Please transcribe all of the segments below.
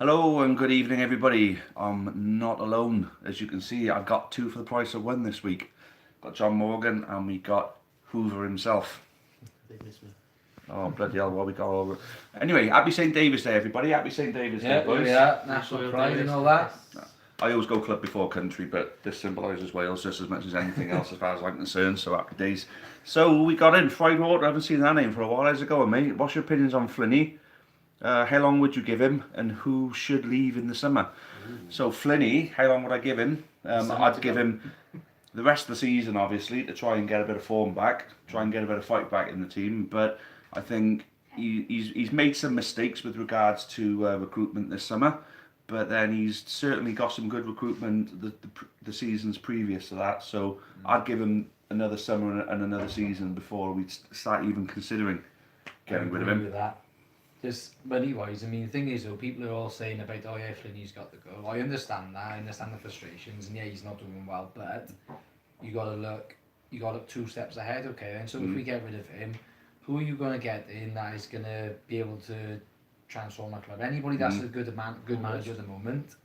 Hello and good evening, everybody. I'm not alone. As you can see, I've got two for the price of one this week. Got John Morgan and we got Hoover himself. They miss me. Oh, bloody hell, what we got over. Anyway, happy St. David's Day, everybody. Happy St. David's Day, boys. Yeah, national pride and all that. I always go club before country, but this symbolises Wales just as much as anything else as far as I'm concerned, so happy days. So we got in Fried Water. I haven't seen that name for a while. How's it going, mate? What's your opinions on Flinny? How long would you give him, and who should leave in the summer? So Flinny, how long would I give him? I'd give him the rest of the season, obviously, to try and get a bit of form back, try and get a bit of fight back in the team. But I think he's made some mistakes with regards to recruitment this summer. But then he's certainly got some good recruitment the seasons previous to that. So I'd give him another summer and another season before we start even considering getting rid of him. With that. Just money-wise, I mean, the thing is, though, people are all saying about, oh yeah, Flinny's got to go. I understand that, I understand the frustrations, and yeah, he's not doing well, but you got to look two steps ahead, okay? And so if we get rid of him, who are you going to get in that is going to be able to transform a club? Anybody that's a good manager at the moment,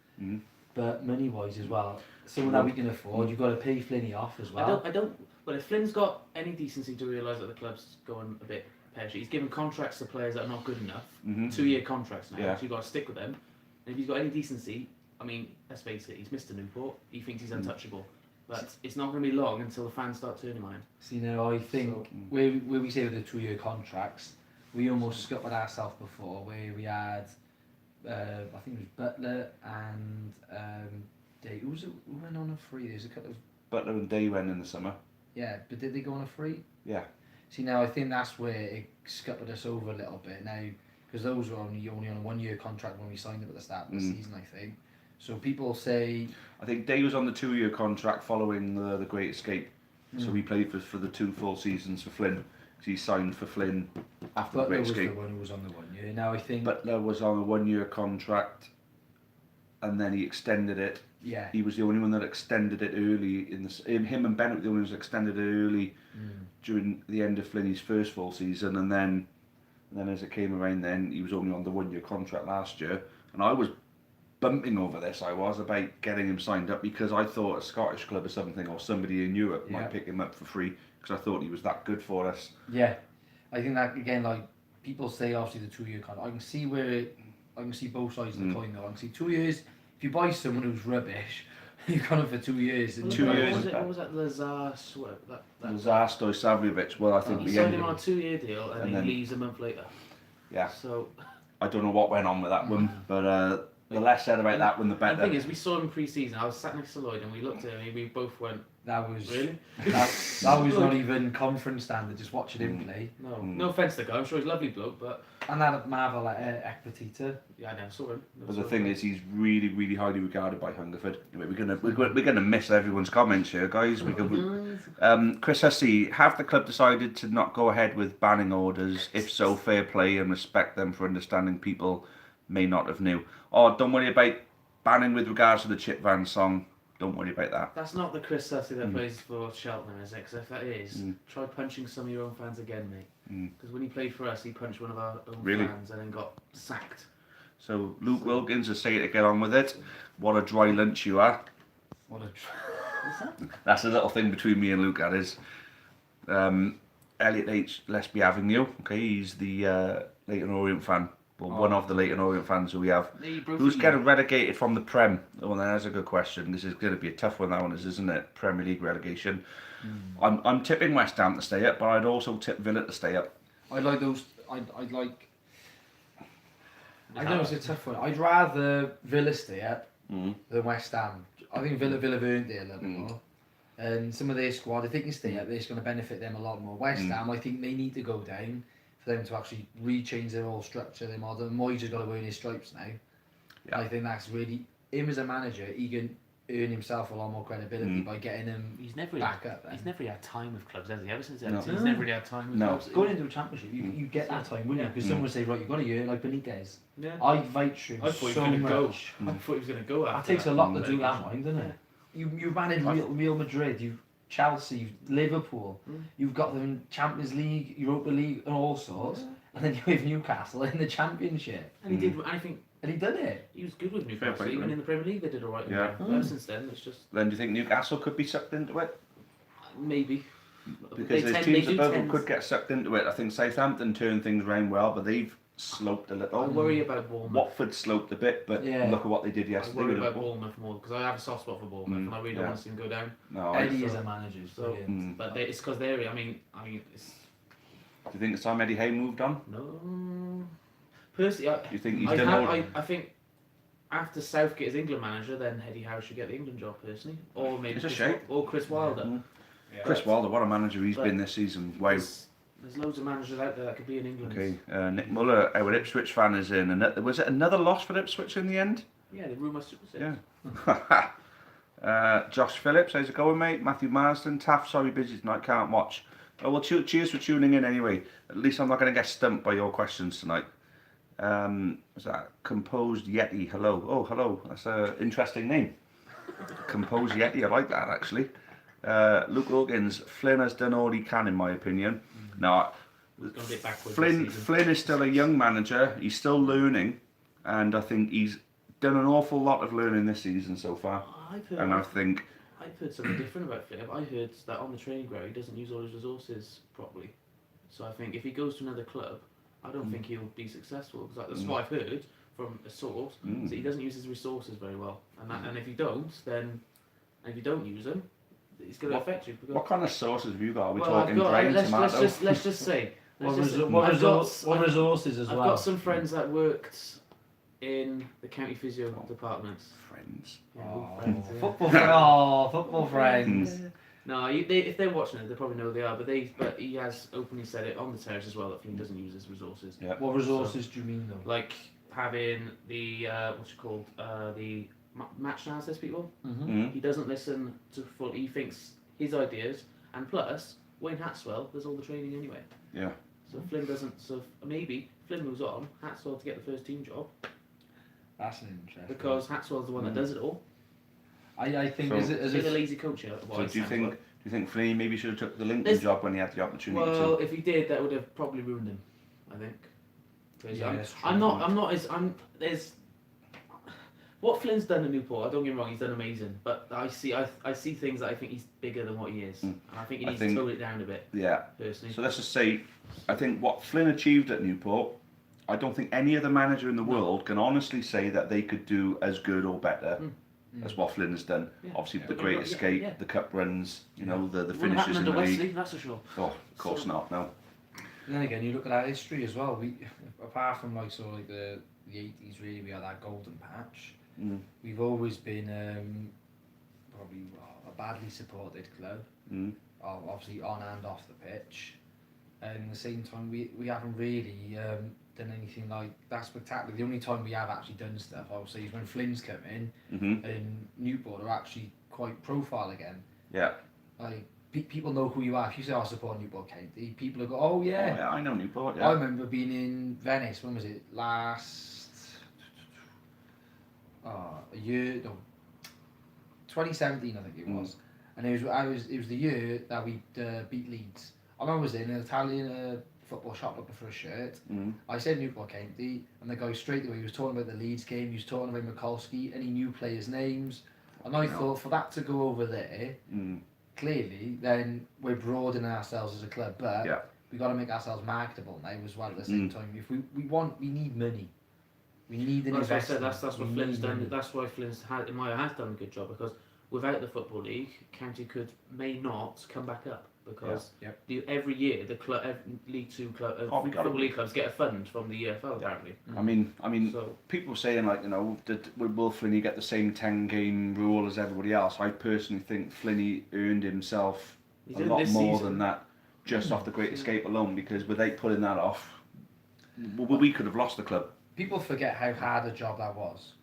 but money-wise as well. Someone that we can afford, you've got to pay Flinny off as well. I don't. Well, if Flynn's got any decency to realise that the club's going a bit pear-shaped, he's given contracts to players that are not good enough. 2-year contracts now, so you've got to stick with them. And if he's got any decency, I mean, let's face it, he's Mr. Newport. He thinks he's untouchable. But it's not going to be long until the fans start turning on him. See, now I think where we say with the 2-year contracts, we almost scuppered ourselves before, where we had, I think it was Butler and Day. Who went on a free? There's a couple of. Butler and Day went in the summer. Yeah, but did they go on a free? Yeah. See, now I think that's where it scuppered us over a little bit now, because those were only on a 1-year contract when we signed them at the start of the season, I think. So people say. I think Day was on the 2-year contract following the Great Escape, so he played for the 2 full seasons for Flynn. So he signed for Flynn after Butler the Great was Escape. the one who was on the 1 year. Now I think Butler was on a 1-year contract, and then he extended it. Yeah. He was the only one that extended it early him and Bennett were the only ones that extended it early during the end of Flinny's first full season, and then as it came around, then he was only on the 1-year contract last year, and I was bumping over this. I was about getting him signed up because I thought a Scottish club or something or somebody in Europe might pick him up for free because I thought he was that good for us. Yeah, I think that again, like people say, obviously the 2-year contract. I can see both sides of the coin though. I can see 2 years. If you buy someone who's rubbish, you've got him for 2 years. And 2 years. What was that? Lazar Lazar Stojsavljevic. Well, I think he signed him on a 2-year deal and then he leaves a month later. Yeah. So I don't know what went on with that one, but the less said about that one, the better. The thing is, we saw him pre-season. I was sat next to Lloyd and we looked at him and we both went, that was really? that was not even conference standard. Just watching him play. No offence to the guy. I'm sure he's a lovely bloke, but. And that Marvel Ekpetita. Yeah, I never saw him. But the thing is, he's really, really highly regarded by Hungerford. Anyway, we're gonna miss everyone's comments here, guys. Chris Hussey, have the club decided to not go ahead with banning orders? If so, fair play and respect them for understanding people may not have knew. Oh, don't worry about banning with regards to the Chip Van song. Don't worry about that. That's not the Chris Hussey that plays for Cheltenham, is it? Because if that is, try punching some of your own fans again, mate. Because when he played for us, he punched one of our own fans and then got sacked. So Luke Wilkins is saying to get on with it. What a dry lunch you are. What a. What's that? That's a little thing between me and Luke, that is. Elliot H, let's be having you. Okay, he's the Leyton Orient fan. Well, one of the Leyton Orient fans who we have. Who's getting relegated from the Prem? Oh, that's a good question. This is going to be a tough one, that one is, isn't it? Premier League relegation. I'm tipping West Ham to stay up, but I'd also tip Villa to stay up. I like those. I know it's a tough one. I'd rather Villa stay up than West Ham. I think Villa have earned it a little bit more. And some of their squad, if they can stay up, it's going to benefit them a lot more. West Ham, I think they need to go down for them to actually rechange their whole structure, their model. Moyes has got to earn his stripes now. Yeah. I think that's really him as a manager. He can earn himself a lot more credibility by getting him back up. He's never really had time with clubs, has he? Ever since Everton, he's never really had time with clubs. Going into a championship, you get that time, wouldn't you? Because someone would say, right, you've got a year like Benitez. Yeah. I vote for him I thought so he was much. going to go. I thought he was going to go after That takes a lot to do that, mind, doesn't it? You manage Real Madrid, you've Chelsea, Liverpool, you've got them in Champions League, Europa League, and all sorts. and then you have Newcastle in the Championship. And he did. I think And he done it. he was good with Fair Newcastle. play to Even him. in the Premier League, they did all right. Yeah. Ever since then, it's just Then do you think Newcastle could be sucked into it? maybe. Because there's teams above them could get sucked into it. I think Southampton turned things around well, but they've sloped a I little. worry about Bournemouth. Watford sloped a bit, but Yeah. look at what they did I yesterday. worry with about Liverpool. Bournemouth more because I have a soft spot for Bournemouth, and I really don't yeah. want to see them go down. No, Eddie so- is a manager. So, Brilliant. but it's because they're. I mean, it's do you think it's time Eddie Hay moved on? no. Personally, Do you think he's I, done have, all? I think after Southgate as England manager, then Eddie Howe should get the England job personally, or maybe It's a Chris, shame. or Chris Wilder. Mm. Yeah. Chris Wilder, what a manager he's But- been this season. Wow. There's loads of managers out there that could be in England. Okay, Nick Muller, our Ipswich fan, is in. And was it another loss for Ipswich in the end? Yeah, the rumour Super Six. Yeah. Josh Phillips, how's it going, mate? Matthew Marsden, Taff, sorry, busy tonight, can't watch. Oh, well, cheers for tuning in anyway. At least I'm not going to get stumped by your questions tonight. Was that Composed Yeti? Hello. Oh, hello. That's an interesting name. Composed Yeti, I like that actually. Luke Wilkins, Flynn has done all he can, in my opinion. Now, He's gone a bit backwards Flynn this season. Flynn is still a young manager. He's still learning, and I think he's done an awful lot of learning this season so far. And I think I've heard something different about Flynn. I heard that on the training ground he doesn't use all his resources properly. So I think if he goes to another club, I don't think he'll be successful. Because that's what I've heard from a source. Is that he doesn't use his resources very well, and if you don't, then and if you don't use them, it's going to affect you. Because, what kind of sauces have you got? Are we well, talking I've got, brain, let's tomato? just say. What, let's just say- what I've got- resources as I've well? got some friends that worked in the county physio department. Friends. Yeah, Oh, friends, yeah. football friends. No, if they're watching it, they probably know who they are. But he has openly said it on the terrace as well that Flynn doesn't use his resources. Yeah. What resources do you mean though? Like having the what's it called, the match analysis people. Mm. He doesn't listen to full. He thinks his ideas, and plus Wayne Hatswell does all the training anyway. Yeah. So Flynn doesn't. So maybe Flynn moves on. Hatswell to get the first team job That's an interesting. because Hatswell's the one that does it all. I think So- as He's a a lazy coach. Yeah, So do you think Flynn maybe should have took the Lincoln There's- job when he had the opportunity Well, to? if he did, that would have probably ruined him. I think. 'Cause Yeah, I'm, that's true. I'm not. I'm not as. I'm. There's. What Flynn's done in Newport, don't get me wrong, he's done amazing. But I see things that I think he's bigger than what he is, and I think he I needs think- to tone it down a bit. Yeah. Personally. So let's just say, I think what Flynn achieved at Newport, I don't think any other manager in the world can honestly say that they could do as good or better as what Flynn has done. Yeah. Obviously, the Yeah, Great yeah, Escape, yeah. the cup runs, you know, the It wouldn't finishes happen in the under league. Wesley, that's for sure. Oh, of course So- not. No. And then again, you look at our history as well. We, apart from like sort of like the 80s, really, we had that golden patch. Mm. We've always been probably a badly supported club, Mm. obviously on and off the pitch. And at the same time, we haven't really done anything like that spectacular. The only time we have actually done stuff, obviously, is when Flynn's come in Mhm. and Newport are actually quite profile again. Yeah. Like people know who you are. If you say I support Newport County, people will go, "Oh Oh, yeah." yeah, I know Newport. I Yeah. remember being in Venice. When was it? Last a year, no, 2017, I think it was. And it was the year that we beat Leeds. I remember I was in an Italian football shop looking for a shirt. Mm. I said Newport County, and the guy straight away, he was talking about the Leeds game. He was talking about Mikulski, and he knew players' names. And I thought, for that to go over there, Mm. clearly, then we're broadening ourselves as a club. But Yeah. we got to make ourselves marketable now as well. At the same time, if we need money. We need an That's what I investment. said. That's what We Flynn's need done. money. That's why Flynn's has done a good job, because without the football league, County may not come back up, because Yeah. every year the club, League Two club, Oh, we gotta- football league clubs get a fund from the EFL apparently. I mean, So people saying like, you know, will Flinney get the same 10-game rule as everybody else? I personally think Flinney earned himself he's a in lot this more season. than that, just off the Great Escape alone. Because without pulling that off, we could have lost the club. People forget how hard a job that was.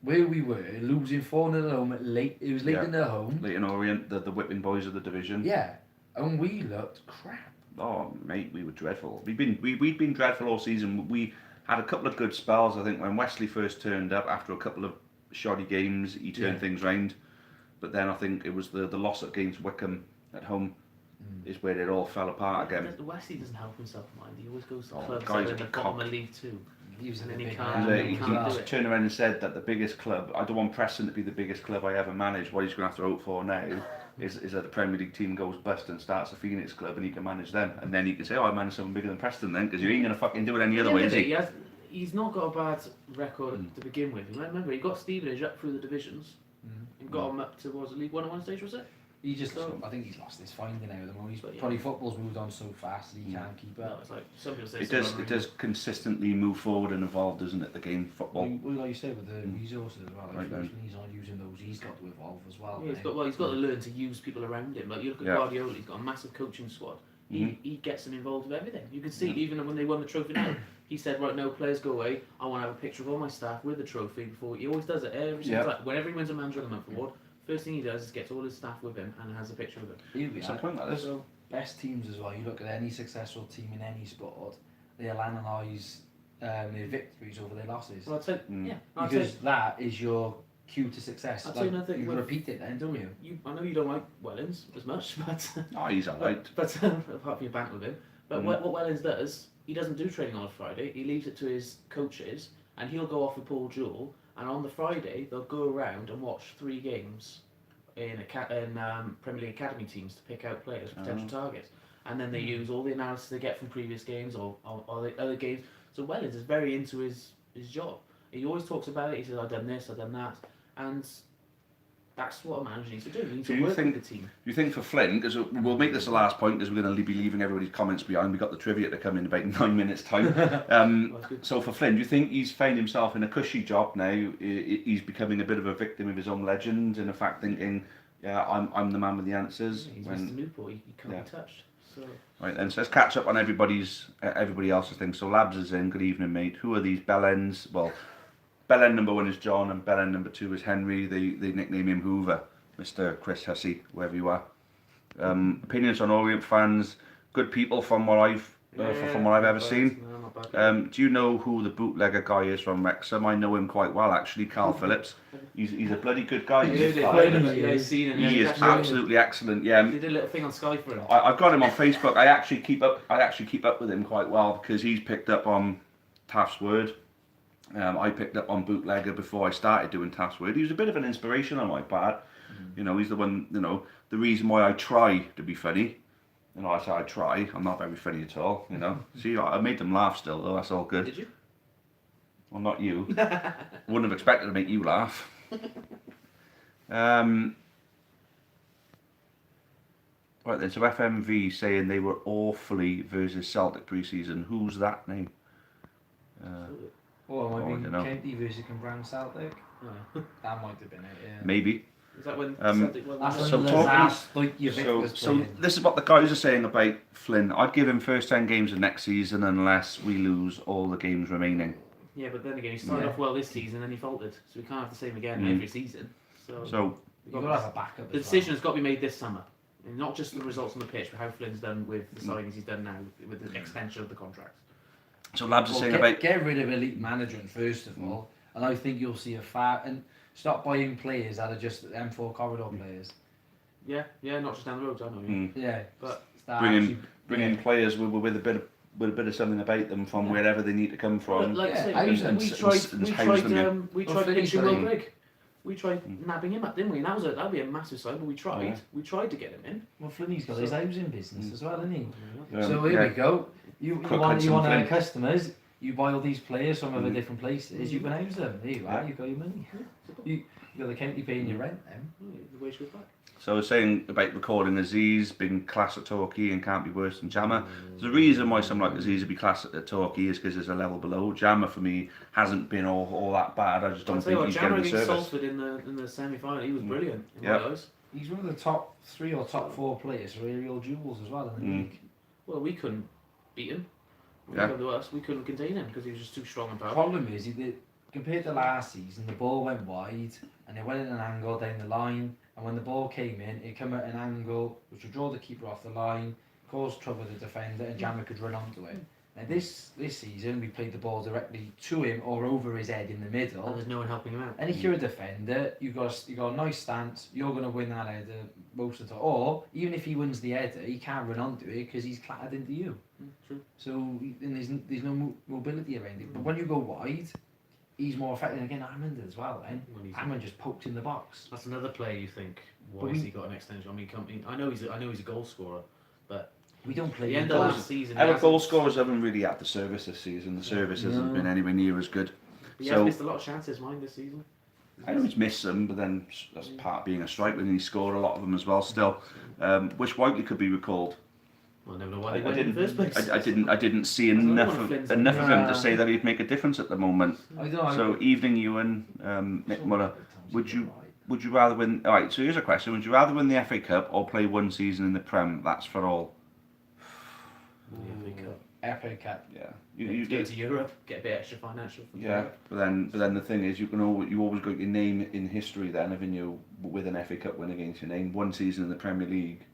Where we were, losing 4-0 at home, it was late Yeah. in the home. Leighton Orient, the whipping boys of the division. Yeah, and we looked crap. Oh mate, we were dreadful. We'd been dreadful all season. We had a couple of good spells. I think when Wesley first turned up after a couple of shoddy games, he turned Yeah. things round. But then I think it was the loss against Wickham at home is where it all fell apart again. Wesley doesn't help himself, mind. He always goes to Oh, clubs guy's that are in a the bottom cock. of League Two. He was in And the then he big can't- man. he He can't do it. turned around and said that the biggest club, I don't want Preston to be the biggest club I ever managed. What he's going to have to hope for now is that the Premier League team goes bust and starts a Phoenix club and he can manage them. And then he can say, oh, I manage something bigger than Preston then, because you ain't going to fucking do it any other way, is he? He's not got a bad record to begin with. Remember, he got Stevenage up through the divisions and got him up to, was it League One at one stage, was it? He just, So- I think he's lost his finding now at the moment. He's But yeah. probably football's moved on so fast that he can't keep No, up. it's like some people say It does consistently move forward and evolve, doesn't it, the game, football? Well, like you said, with the resources as well, like Right, especially when he's not using those, he's got to evolve as well. Yeah, he's got to learn to use people around him. Like you look at Guardiola, he's got a massive coaching squad. He gets them involved with everything. You can see even when they won the trophy now, he said, right, no, players go away. I want to have a picture of all my staff with the trophy before. He always does it every single time. Whenever he wins a Manager of the Month award, first thing he does is gets all his staff with him and has a picture of them. He'll be It's a point like this. So best teams as well. You look at any successful team in any sport, they'll analyse their victories over their losses. Well, I'd say, Because that is your cue to success. I'll tell you another thing, you with- repeat it then, don't you? I know you don't like Wellens as much, but Oh, he's alright. but apart from your bank with him, but what Wellens does, he doesn't do training on a Friday. He leaves it to his coaches, and he'll go off with Paul Jewell. And on the Friday, they'll go around and watch 3 games in Premier League academy teams to pick out players, potential targets, and then they use all the analysis they get from previous games or the other games. So Wellens is very into his job. He always talks about it. He says, "I've done this, I've done that," and that's what a manager needs to do. He needs to work with the team. Do you think for Flynn, because we'll make this the last point because we're going to be leaving everybody's comments behind. We've got the trivia to come in about 9 minutes' time. So for Flynn, do you think he's found himself in a cushy job now? He's becoming a bit of a victim of his own legend and in fact thinking, yeah, I'm the man with the answers. He's Mr. Newport. He can't be touched. So. Right then, so let's catch up on everybody else's things. So Labs is in. Good evening, mate. Who are these bellends? Well, bellend number 1 is John and bellend number 2 is Henry. They nickname him Hoover, Mr. Chris Hussey, wherever you are. Opinions on Orient fans, good people from what I've ever seen. No, not bad. Do you know who the bootlegger guy is from Wrexham? I know him quite well actually, Carl Phillips. He's a bloody good guy. He's seen him. He is absolutely excellent. Yeah. They did a little thing on Sky for him. I've got him on Facebook. I actually keep up with him quite well because he's picked up on Taff's word. I picked up on bootlegger before I started doing Taff's word. He was a bit of an inspiration on my part. You know, he's the one. You know, the reason why I try to be funny. You know, I say I try. I'm not very funny at all. You know, see, I made them laugh still, though. That's all good. Did you? Well, not you. Wouldn't have expected to make you laugh. Right then, so FMV saying they were awfully versus Celtic pre-season. Who's that name? Well, I mean, don't know. County versus Brown Celtic. No. That might have been it. Yeah. Maybe. Is that when Celtic won? That's So when talking- last Jovic was So playing. this is what the guys are saying about Flynn. I'd give him first 10 games of next season unless we lose all the games remaining. Yeah, but then again, he started off well this season and he faltered, so we can't have the same again every season. So So You've got to have a backup. the decision has got to be made this summer, and not just the results on the pitch, but how Flynn's done with the signings he's done now with the extension of the contract. Labs are saying get, about get rid of elite management first of all, and I think you'll see a far and stop buying players that are just M4 corridor players. Yeah, not just down the road. I know. Yeah. Yeah, But start bring in players with a bit of something about them from wherever they need to come from. Like I Yeah, say, and we house them, yeah. tried Flynn's pitching got Will him. Grigg. We tried nabbing him up, didn't we? And that'd be a massive sign, but we tried. Yeah. We tried to get him in. Well, Flynn's got his housing business as well, hasn't he? Yeah. So here we go. You Cook want Hudson Flynn. customers. You buy all these players from other different places. You can house them. There you are. You got your money. You got the county paying your rent then. The wage goes back. So I was saying about recording Aziz being class at Torquay and can't be worse than Jammer. There's a reason why someone like Aziz would be class at Torquay is because there's a level below. Jammer for me hasn't been all that bad. I just don't think he's getting the Jammer against service. Salford in the semi-final, he was brilliant in Yeah. my eyes. He's one of the top 3 or top 4 players for aerial duels as well in the league. Well, we couldn't beat him. When Yeah. he came to us, we couldn't contain him because he was just too strong and The powerful. problem is, compared to last season, the ball went wide and it went in an angle down the line. And when the ball came in, it came at an angle which would draw the keeper off the line, cause trouble to the defender, and Jammer could run onto it. Now this season we played the ball directly to him or over his head in the middle. And there's no one helping him out. And if you're a defender, you got a nice stance. You're going to win that header most of the time. Or even if he wins the header, he can't run onto it because he's clattered into you. True. So and there's no mobility around it. But when you go wide, he's more effective. Again, Hammond as well. Then Hammond just poked in the box. That's another player you think. Why has he got an extension? I mean, I know he's a goal scorer, but we don't play. The end of last season, our goal scorers haven't really had the service this season. The service hasn't been anywhere near as good. He has missed a lot of chances, mind, this season. I know he's missed some, but then that's part of being a striker, and he scored a lot of them as well. Still, wish Whiteley could be recalled. Well, I never know why they went in the first place. I didn't see enough of him to say that he'd make a difference at the moment. So, evening, Ewan, Nick Muller, would you rather win? All right. So here's a question: would you rather win the FA Cup or play one season in the Prem? That's for all. The FA Cup. FA Cup. Yeah. You go to Europe, get a bit extra financial. Yeah, but then the thing is, you always got your name in history. Then, having you with an FA Cup win against your name, one season in the Premier League.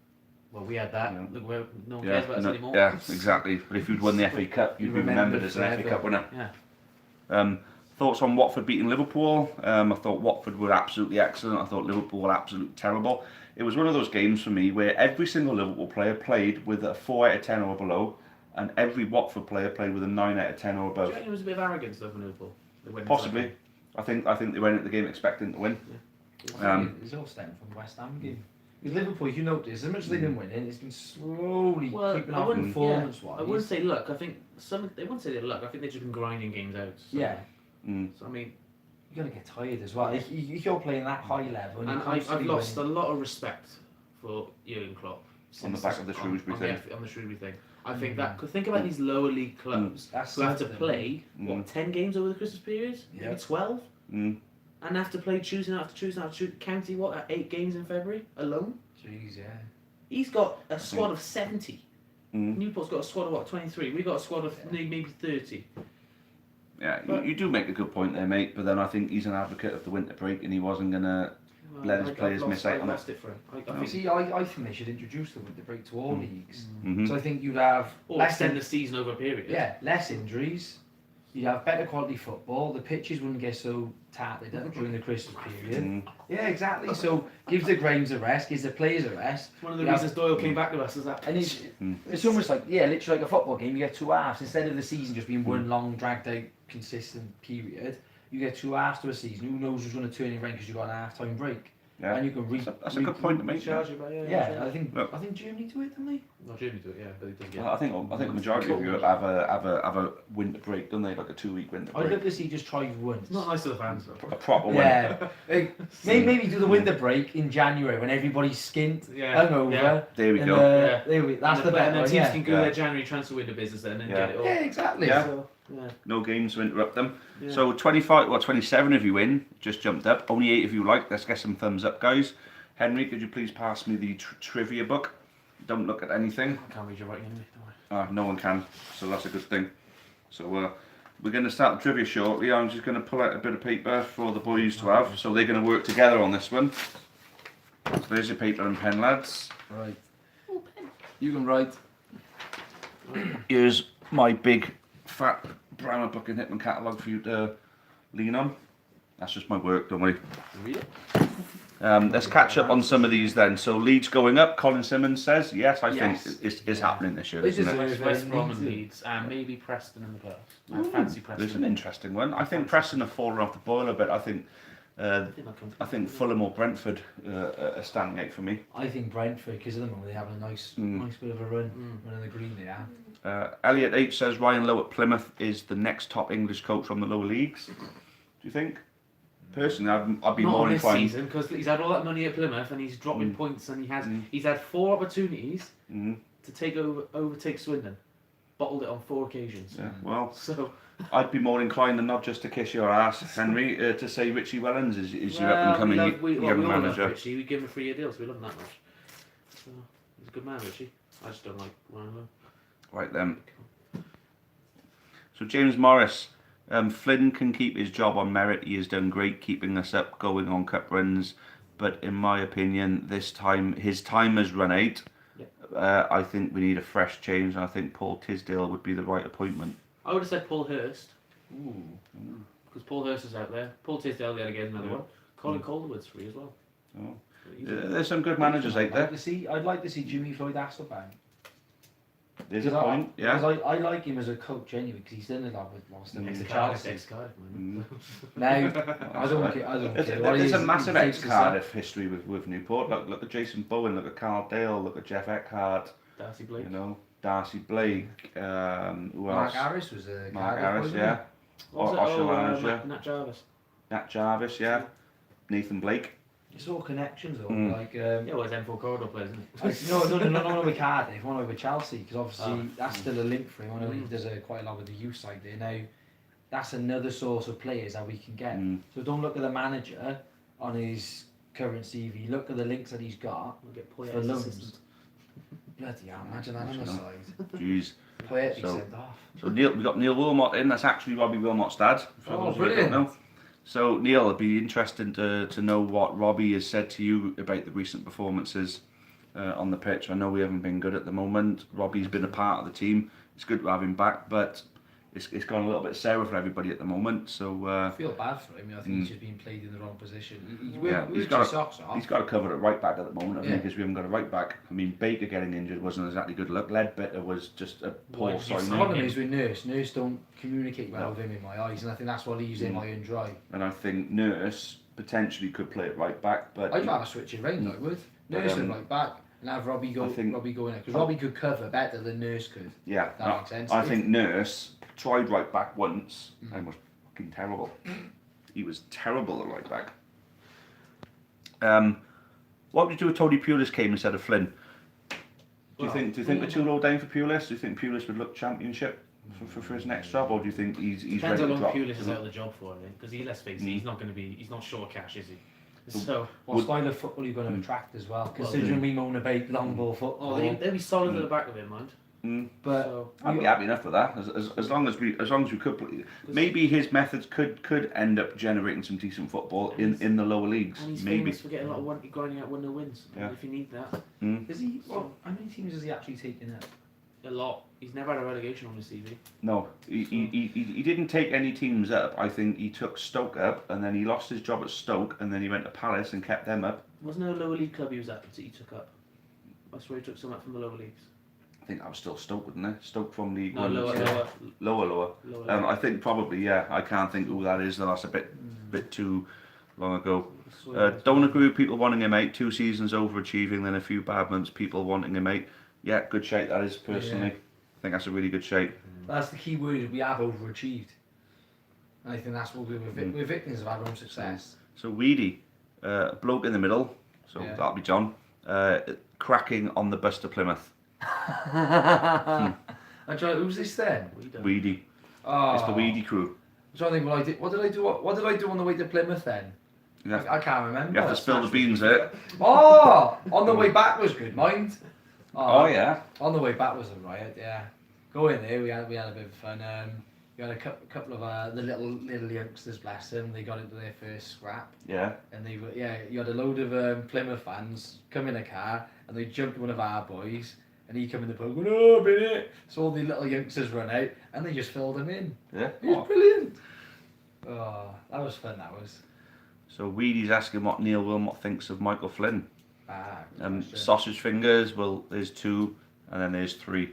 Well, we had that. Yeah. Look, no one cares about us anymore. Yeah, exactly. But if you'd won the FA Cup, you'd be remembered as an FA Cup winner. Yeah. Thoughts on Watford beating Liverpool? I thought Watford were absolutely excellent. I thought Liverpool were absolutely terrible. It was one of those games for me where every single Liverpool player played with a 4 out of 10 or below, and every Watford player played with a 9 out of 10 or above. Do you reckon it was a bit of arrogance though from Liverpool? Possibly. I think they went into the game expecting to win. Yeah. It's all stemmed from the West Ham game. With Liverpool, you notice, as much as they've been winning, it's been slowly creeping off performance-wise. I wouldn't say luck. I think they wouldn't say they're luck. I think they've just been grinding games out. So. Yeah. So I mean, you're gonna get tired as well. If you're playing that high level, and I've lost a lot of respect for Jurgen Klopp On the back of the Shrewsbury thing. On the Shrewsbury thing. I think think about these lower league clubs who have to play 10 games over the Christmas period, maybe 12, and have to play Tuesday night after Tuesday night after Tuesday. County 8 games in February alone. Jeez, yeah. He's got a squad of 70. Newport's got a squad of 23. We've got a squad of maybe 30. Yeah, you do make a good point there, mate. But then I think he's an advocate of the winter break, and he wasn't gonna let his players miss out on it. For him. I think they should introduce the winter break to all leagues. Mm-hmm. So I think you'd have extend the season over a period. Yeah, less injuries. You'd have better quality football. The pitches wouldn't get so tattered up during the Christmas period. Yeah, exactly. So gives the grounds a rest, gives the players a rest. It's one of the reasons Doyle came back to us. Is that? And it's almost like literally like a football game. You get 2 halves instead of the season just being one long, dragged out, consistent period. You get 2 halves to a season. Who knows who's going to turn it around because you got an half-time break. Yeah, and you can that's a good point to make. I think Germany do it, don't they? Not Germany do it, yeah, but it does get. I think the majority of Europe have a winter break, don't they? Like a 2-week winter break. I'd love to see just try once. It's not nice to the fans though. A proper one. Yeah. maybe do the winter break in January when everybody's skint, hungover. Yeah. There we go. That's the better one. Teams can do their January transfer window business then and get it all. Yeah, exactly. Yeah. So, No games to interrupt them. Yeah. So 27 of you in, just jumped up. Only 8 of you like. Let's get some thumbs up, guys. Henry, could you please pass me the trivia book? Don't look at anything. I can't read your writing anyway. No one can, so that's a good thing. So we're going to start the trivia shortly. I'm just going to pull out a bit of paper for the boys to have, so they're going to work together on this one. So there's your paper and pen, lads. Right. You can write. Here's my big, fat Bramah Book and Hitman catalogue for you to lean on. That's just my work, don't worry. Let's catch up on some of these then. So Leeds going up, Colin Simmons says. Yes, I think it's happening this year, isn't it? West Brom and Leeds, and maybe Preston in the playoffs. I fancy Preston. There's an interesting one. I think Preston have fallen off the boil a bit. I think Fulham or Brentford are standing out for me. I think Brentford, because at the moment they have a nice bit of a run. Running the green they are. Elliot H says Ryan Lowe at Plymouth is the next top English coach from the lower leagues. Do you think? Personally, I'd be more inclined. Not this season, because he's had all that money at Plymouth and he's dropping points, and he's had 4 opportunities to overtake Swindon, bottled it on 4 occasions. Yeah, well, so I'd be more inclined than not just to kiss your ass, Henry, to say Richie Wellens is your up and coming young manager. Love Richie. We give him a 3-year deal, so we love him that much. So he's a good man, Richie. I just don't like Ryan Lowe. Right then. So James Morris. Flynn can keep his job on merit. He has done great keeping us up, going on cup runs. But in my opinion, his time has run out. I think we need a fresh change, and I think Paul Tisdale would be the right appointment. I would have said Paul Hurst. Ooh. Because Paul Hurst is out there. Paul Tisdale, the other guy's another one. Colin Calderwood's free as well. Oh. So he's- There's some good managers out there. I'd like to see Jimmy Floyd Hasselbank. There's a point, yeah. Because I like him as a coach anyway, because he's done a lot with Ex-Cardiff, Chelsea. ex-Cardiff, man. Now, I don't care. There's a massive ex-Cardiff history with Newport. Look at Jason Bowen, look at Carl Dale, look at Jeff Eckhart, Darcy Blake. you know, Darcy Blake, who Mark else? Harris was a Mark Cardiff, Harris, wasn't yeah. What was it? Manager. Nat Jarvis. Nat Jarvis, yeah. Nathan Blake. It's all connections though. Like, Yeah, well, it's M4 corridor players, isn't it? no, with Cardiff, one with Chelsea, because obviously that's still a link for him. I know he does quite a lot with the youth side there. Now, that's another source of players that we can get. So don't look at the manager on his current CV. Look at the links that he's got We'll get for Poyet as loans. assistant. Bloody hell, imagine that on the side. Jeez. Poyet be So- sent off. So we got Neil Wilmot in. That's actually Robbie Wilmot's dad. For Oh, those who don't brilliant. know. So Neil, it'd be interesting to know what Robbie has said to you about the recent performances on the pitch. I know we haven't been good at the moment. Robbie's been a part of the team. It's good to have him back, but it's gone a little bit sour for everybody at the moment. So I feel bad for him. I think he's just been played in the wrong position. he's got to cover it right back at the moment. I think because we haven't got a right back. I mean, Baker getting injured wasn't exactly good luck. Ledbetter was just a poor Well, signing. The problem is with Nurse. Nurse don't communicate well with him in my eyes, and I think that's why he's in high and dry. And I think Nurse potentially could play it right back, but I'd rather switch it round. I would. Nurse and right back, and have Robbie go in there because Robbie could cover better than Nurse could. yeah, That makes sense. I think Nurse tried right back once and was fucking terrible. He was terrible at right back. What would you do if Tony Pulis came instead of Flynn? Do you think we're too low down for Pulis? Do you think Pulis would look championship for his next job, or do you think he's Depends ready how to long drop? Pulis is out of the job for, I think. Because let's face it, he's not going to be. He's not short of cash, is he? So. What style of football are you going to attract as well? Considering we moan about long ball football. Oh, they'll be solid at the back of him, mind. But So, I'd be happy enough with that, as long as we could play. Maybe his methods could end up generating some decent football in the lower leagues. and he's Maybe. famous for getting a lot of grinding out 1-0 wins. Yeah. If you need that, is he? Well, how many teams has he actually taken out? a lot. He's never had a relegation on his CV. No, he didn't take any teams up. I think he took Stoke up, and then he lost his job at Stoke, and then he went to Palace and kept them up. Wasn't there a lower league club he was at that he took up? I swear he took some up from the lower leagues. I think that was still Stoke, wasn't it? Stoke from League No, One. lower. I think probably, yeah. I can't think who that is. That's a bit too long ago. Don't agree with people wanting him out. 2 seasons overachieving, then a few bad months. People wanting him out. Yeah, good shape that is personally. I think that's a really good shape. That's the key word. We have overachieved. And I think that's what we're victims of our own success. So Weedy, bloke in the middle. So Yeah. that'll be John. Cracking on the bus to Plymouth. And John, who's this then? Weedy. Oh, It's the Weedy crew. So I think, what did I do? What did I do on the way to Plymouth then? You have, I can't remember. you have to spill the beans there. Oh, on the way back was good, mind. Oh yeah. On the way back was a riot. Yeah, go in there. We had a bit of fun. We had a couple of the little youngsters, bless them. They got into their first scrap, Yeah. and they were You had a load of Plymouth fans come in a car, and they jumped one of our boys, and he come in the pub going, "Oh, been it!" So all the little youngsters run out, and they just filled him in. Yeah. It was brilliant. Oh, that was fun. That was. So Weedy's asking what Neil Wilmot thinks of Michael Flynn. Good question. Sausage fingers. Well, there's 2, and then there's 3.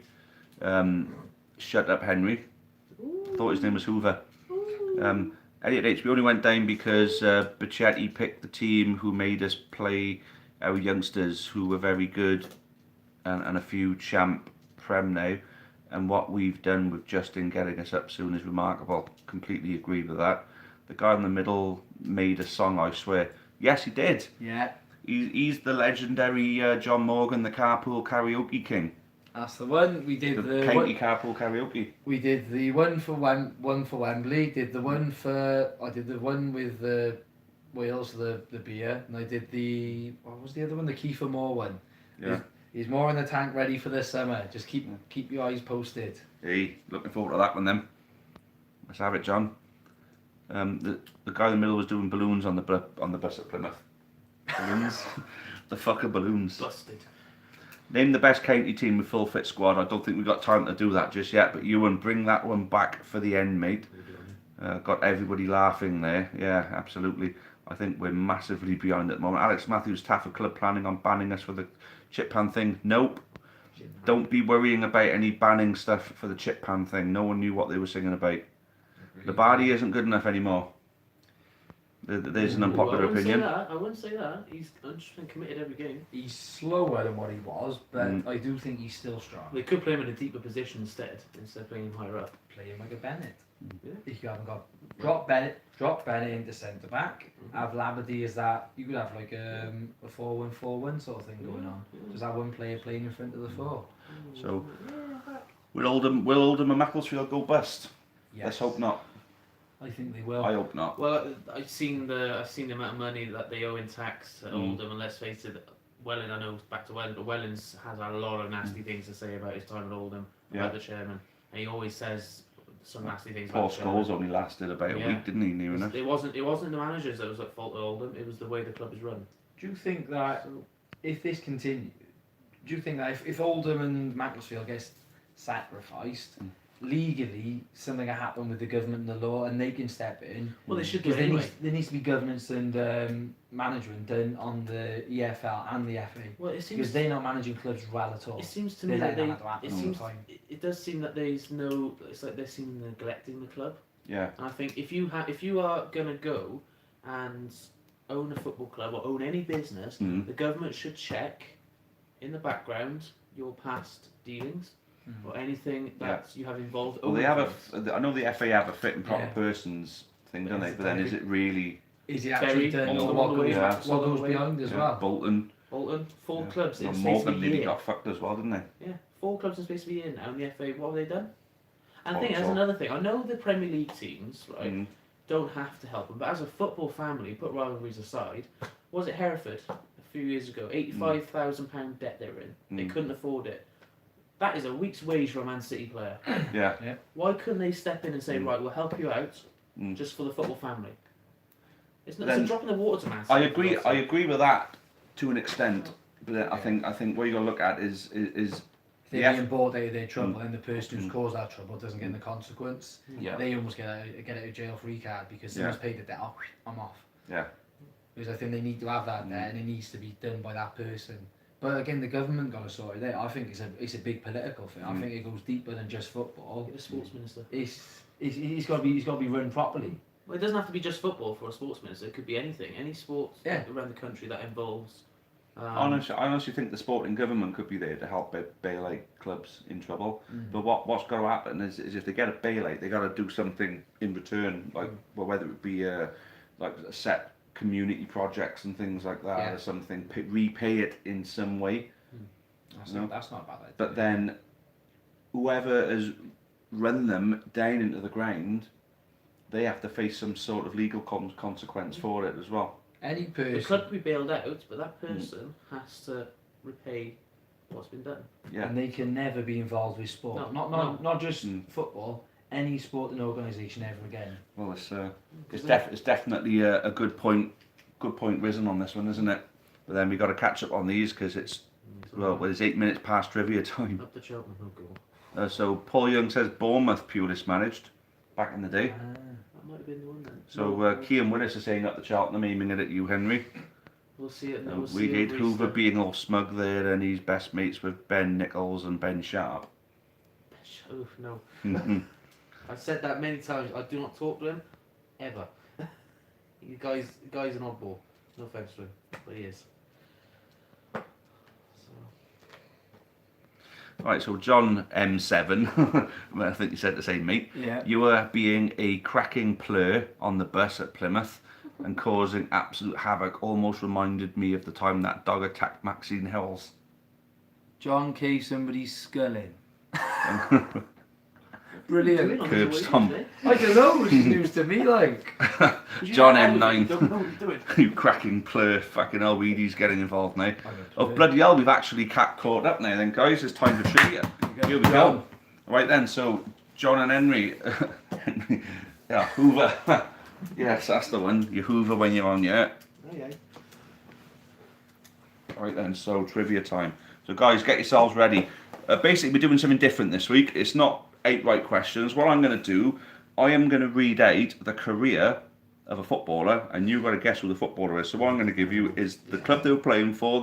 Shut up, Henry. Thought his name was Hoover. Elliot H. We only went down because Bacchetti picked the team who made us play our youngsters, who were very good, and a few champ prem now. And what we've done with Justin getting us up soon is remarkable. Completely agree with that. The guy in the middle made a song, I swear. Yes, he did. Yeah. He's the legendary John Morgan, the Carpool Karaoke King. That's the one. We did The Katie Carpool Karaoke. We did the one for Wembley. Did the one for I did the one with the Wales, the beer, and I did the what was the other one? The Kiefer Moore one. Yeah. He's more in the tank, ready for this summer. Just keep your eyes posted. Hey, looking forward to that one then. Let's have it, John. The guy in the middle was doing balloons on the bus at Plymouth. Balloons. The fucker balloons. Busted. Name the best county team with full fit squad. I don't think we've got time to do that just yet, but Ewan, bring that one back for the end, mate. Got everybody laughing there. Yeah, absolutely. I think we're massively behind at the moment. Alex Matthews, Taff Club planning on banning us for the chip pan thing. Nope. Don't be worrying about any banning stuff for the chip pan thing. No one knew what they were singing about. The body isn't good enough anymore. There's an unpopular opinion. I wouldn't say that. He's 100% committed every game. He's slower than what he was, but I do think he's still strong. They could play him in a deeper position instead of playing him higher up. Play him like a Bennett. Yeah. If you haven't got drop Bennett into centre back. Have Labadie as that. You could have like a 4-1-4-1 sort of thing going on. Just have one player playing in front of the 4. So will Oldham and Macclesfield go bust? Yes. Let's hope not. I think they will. I hope not. Well, I've seen the amount of money that they owe in tax at Oldham, and let's face it, Welling, I know back to Welling, but Welling's has a lot of nasty things to say about his time at Oldham, about the chairman, and he always says some nasty things. Paul about the chairman. Scholes only lasted about a week, didn't he? Near enough. It wasn't the managers that was at fault at Oldham. It was the way the club is run. Do you think that if this continues, do you think that if Oldham and Macclesfield gets sacrificed, legally something will happen with the government and the law, and they can step in? Well, they should do Because anyway. there needs to be governance and management done on the EFL and the FA. Well, it seems Because they're not managing clubs well at all. It seems to They're me that letting that happen it all seems the time. it does seem that there's no. It's like they seem neglecting the club. Yeah. And I think if you are gonna go and own a football club or own any business, the government should check in the background your past dealings or anything that you have involved. Well, they have I know the FA have a fit and proper persons thing, don't they? Is But then is it really? Is it actually Very done all what the way goes, back, what all the goes way. behind as well? Bolton. 4 clubs in Well, space of a Morgan nearly year. got fucked as well, didn't they? Yeah, 4 clubs in space of a year now in the FA. What have they done? And I think Well, that's so- another thing. I know the Premier League teams, right, don't have to help them, but as a football family, put rivalries aside, was it Hereford a few years ago? £85,000 debt they were in. They couldn't afford it. That is a week's wage for a Man City player. Yeah. Why couldn't they step in and say, right, we'll help you out, just for the football family? It's not it's Then a drop in the water to Man City. I agree. I agree with that to an extent, but then I think what you got to look at is They're being bought out of their trouble, and the person who's caused that trouble doesn't get the consequence. Yeah. They almost get a jail free card because someone's paid the debt. Oh, I'm off. Yeah. Because I think they need to have that there, and it needs to be done by that person. But again, the government got to sort it out. I think it's a big political thing. I think it goes deeper than just football. Get a sports minister. It's got to be run properly. Well, it doesn't have to be just football for a sports minister. It could be anything, any sport around the country that involves. I honestly think the sporting government could be there to help bail out clubs in trouble. But what's got to happen is if they get a bailout, they got to do something in return, like well, whether it be like a set community projects and things like that, or something. Repay it in some way. That's not a bad idea. But then, whoever has run them down into the ground, they have to face some sort of legal consequence for it as well. Any person. The club could be bailed out, but that person has to repay what's been done. Yeah. And they can never be involved with sport. No, Not just football. Any sporting organisation ever again. Well, it's definitely a good point risen on this one, isn't it? But then we got to catch up on these because it's 8 minutes past trivia time. Up the Cheltenham goal. So Paul Young says Bournemouth Pulis managed back in the day. That might have been the one then. So Kean Willis is saying up the Cheltenham, aiming it at you, Henry. We'll see it. We'll We see hate it Hoover being all smug there, and he's best mates with Ben Nichols and Ben Sharp. Oh no. I've said that many times. I do not talk to him ever. The guy's an oddball. No offense to him, but he is. Right, so John M7, I think you said the same, mate. Yeah. You were being a cracking plur on the bus at Plymouth and causing absolute havoc. Almost reminded me of the time that dog attacked Maxine Hills. John K. somebody's skull in. Brilliant. Curb stomp. I don't know, it's news to me, like. John You M9. don't know what you're doing. You cracking plur, fucking hell, Weedy's getting involved now. Oh, bloody hell, we've actually caught up now then, guys. It's time for trivia. Here we go. Right then, so John and Henry. Yeah, Hoover. Yes, that's the one. You Hoover when you're on, yeah. Okay. Right then, so trivia time. So guys, get yourselves ready. Basically, we're doing something different this week. It's not 8 right questions. What I'm going to do, I am going to read out the career of a footballer, and you've got to guess who the footballer is. So what I'm going to give you is the club they were playing for,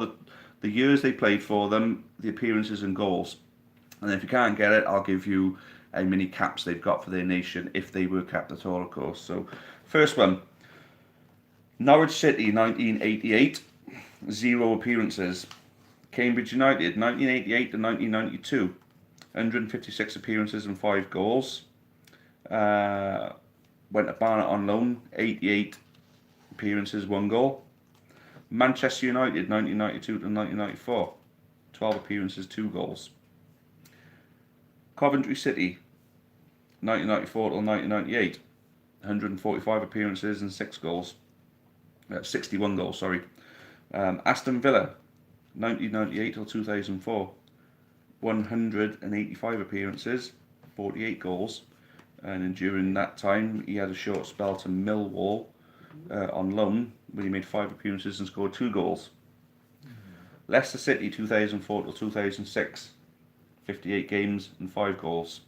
the years they played for them, the appearances and goals. And then if you can't get it, I'll give you how many caps they've got for their nation, if they were capped at all, of course. So, first one, Norwich City, 1988, 0 appearances. Cambridge United, 1988 to 1992, 156 appearances and 5 goals. Went to Barnet on loan, 88 appearances, 1 goal. Manchester United, 1992 to 1994, 12 appearances, 2 goals. Coventry City, 1994 to 1998, 145 appearances and 6 goals. 61 goals, sorry. Aston Villa, 1998 till 2004, 185 appearances, 48 goals, and then during that time he had a short spell to Millwall on loan, where he made 5 appearances and scored 2 goals. Leicester City, 2004 till 2006, 58 games and 5 goals.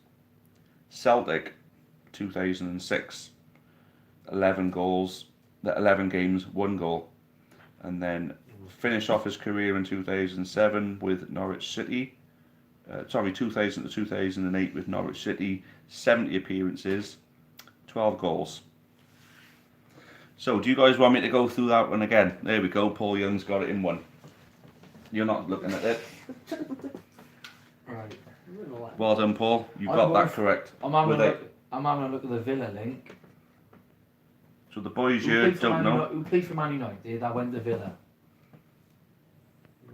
Celtic, 2006, 11 goals, 11 games, 1 goal, and then finished off his career in 2007 with Norwich City. 2000 to 2008 with Norwich City, 70 appearances, 12 goals. So, do you guys want me to go through that one again? There we go, Paul Young's got it in one. You're not looking at it. Right. Well done, Paul. You got that correct. I'm having a look at the Villa link. So the boys here don't know. Who played for Man United? That went to Villa.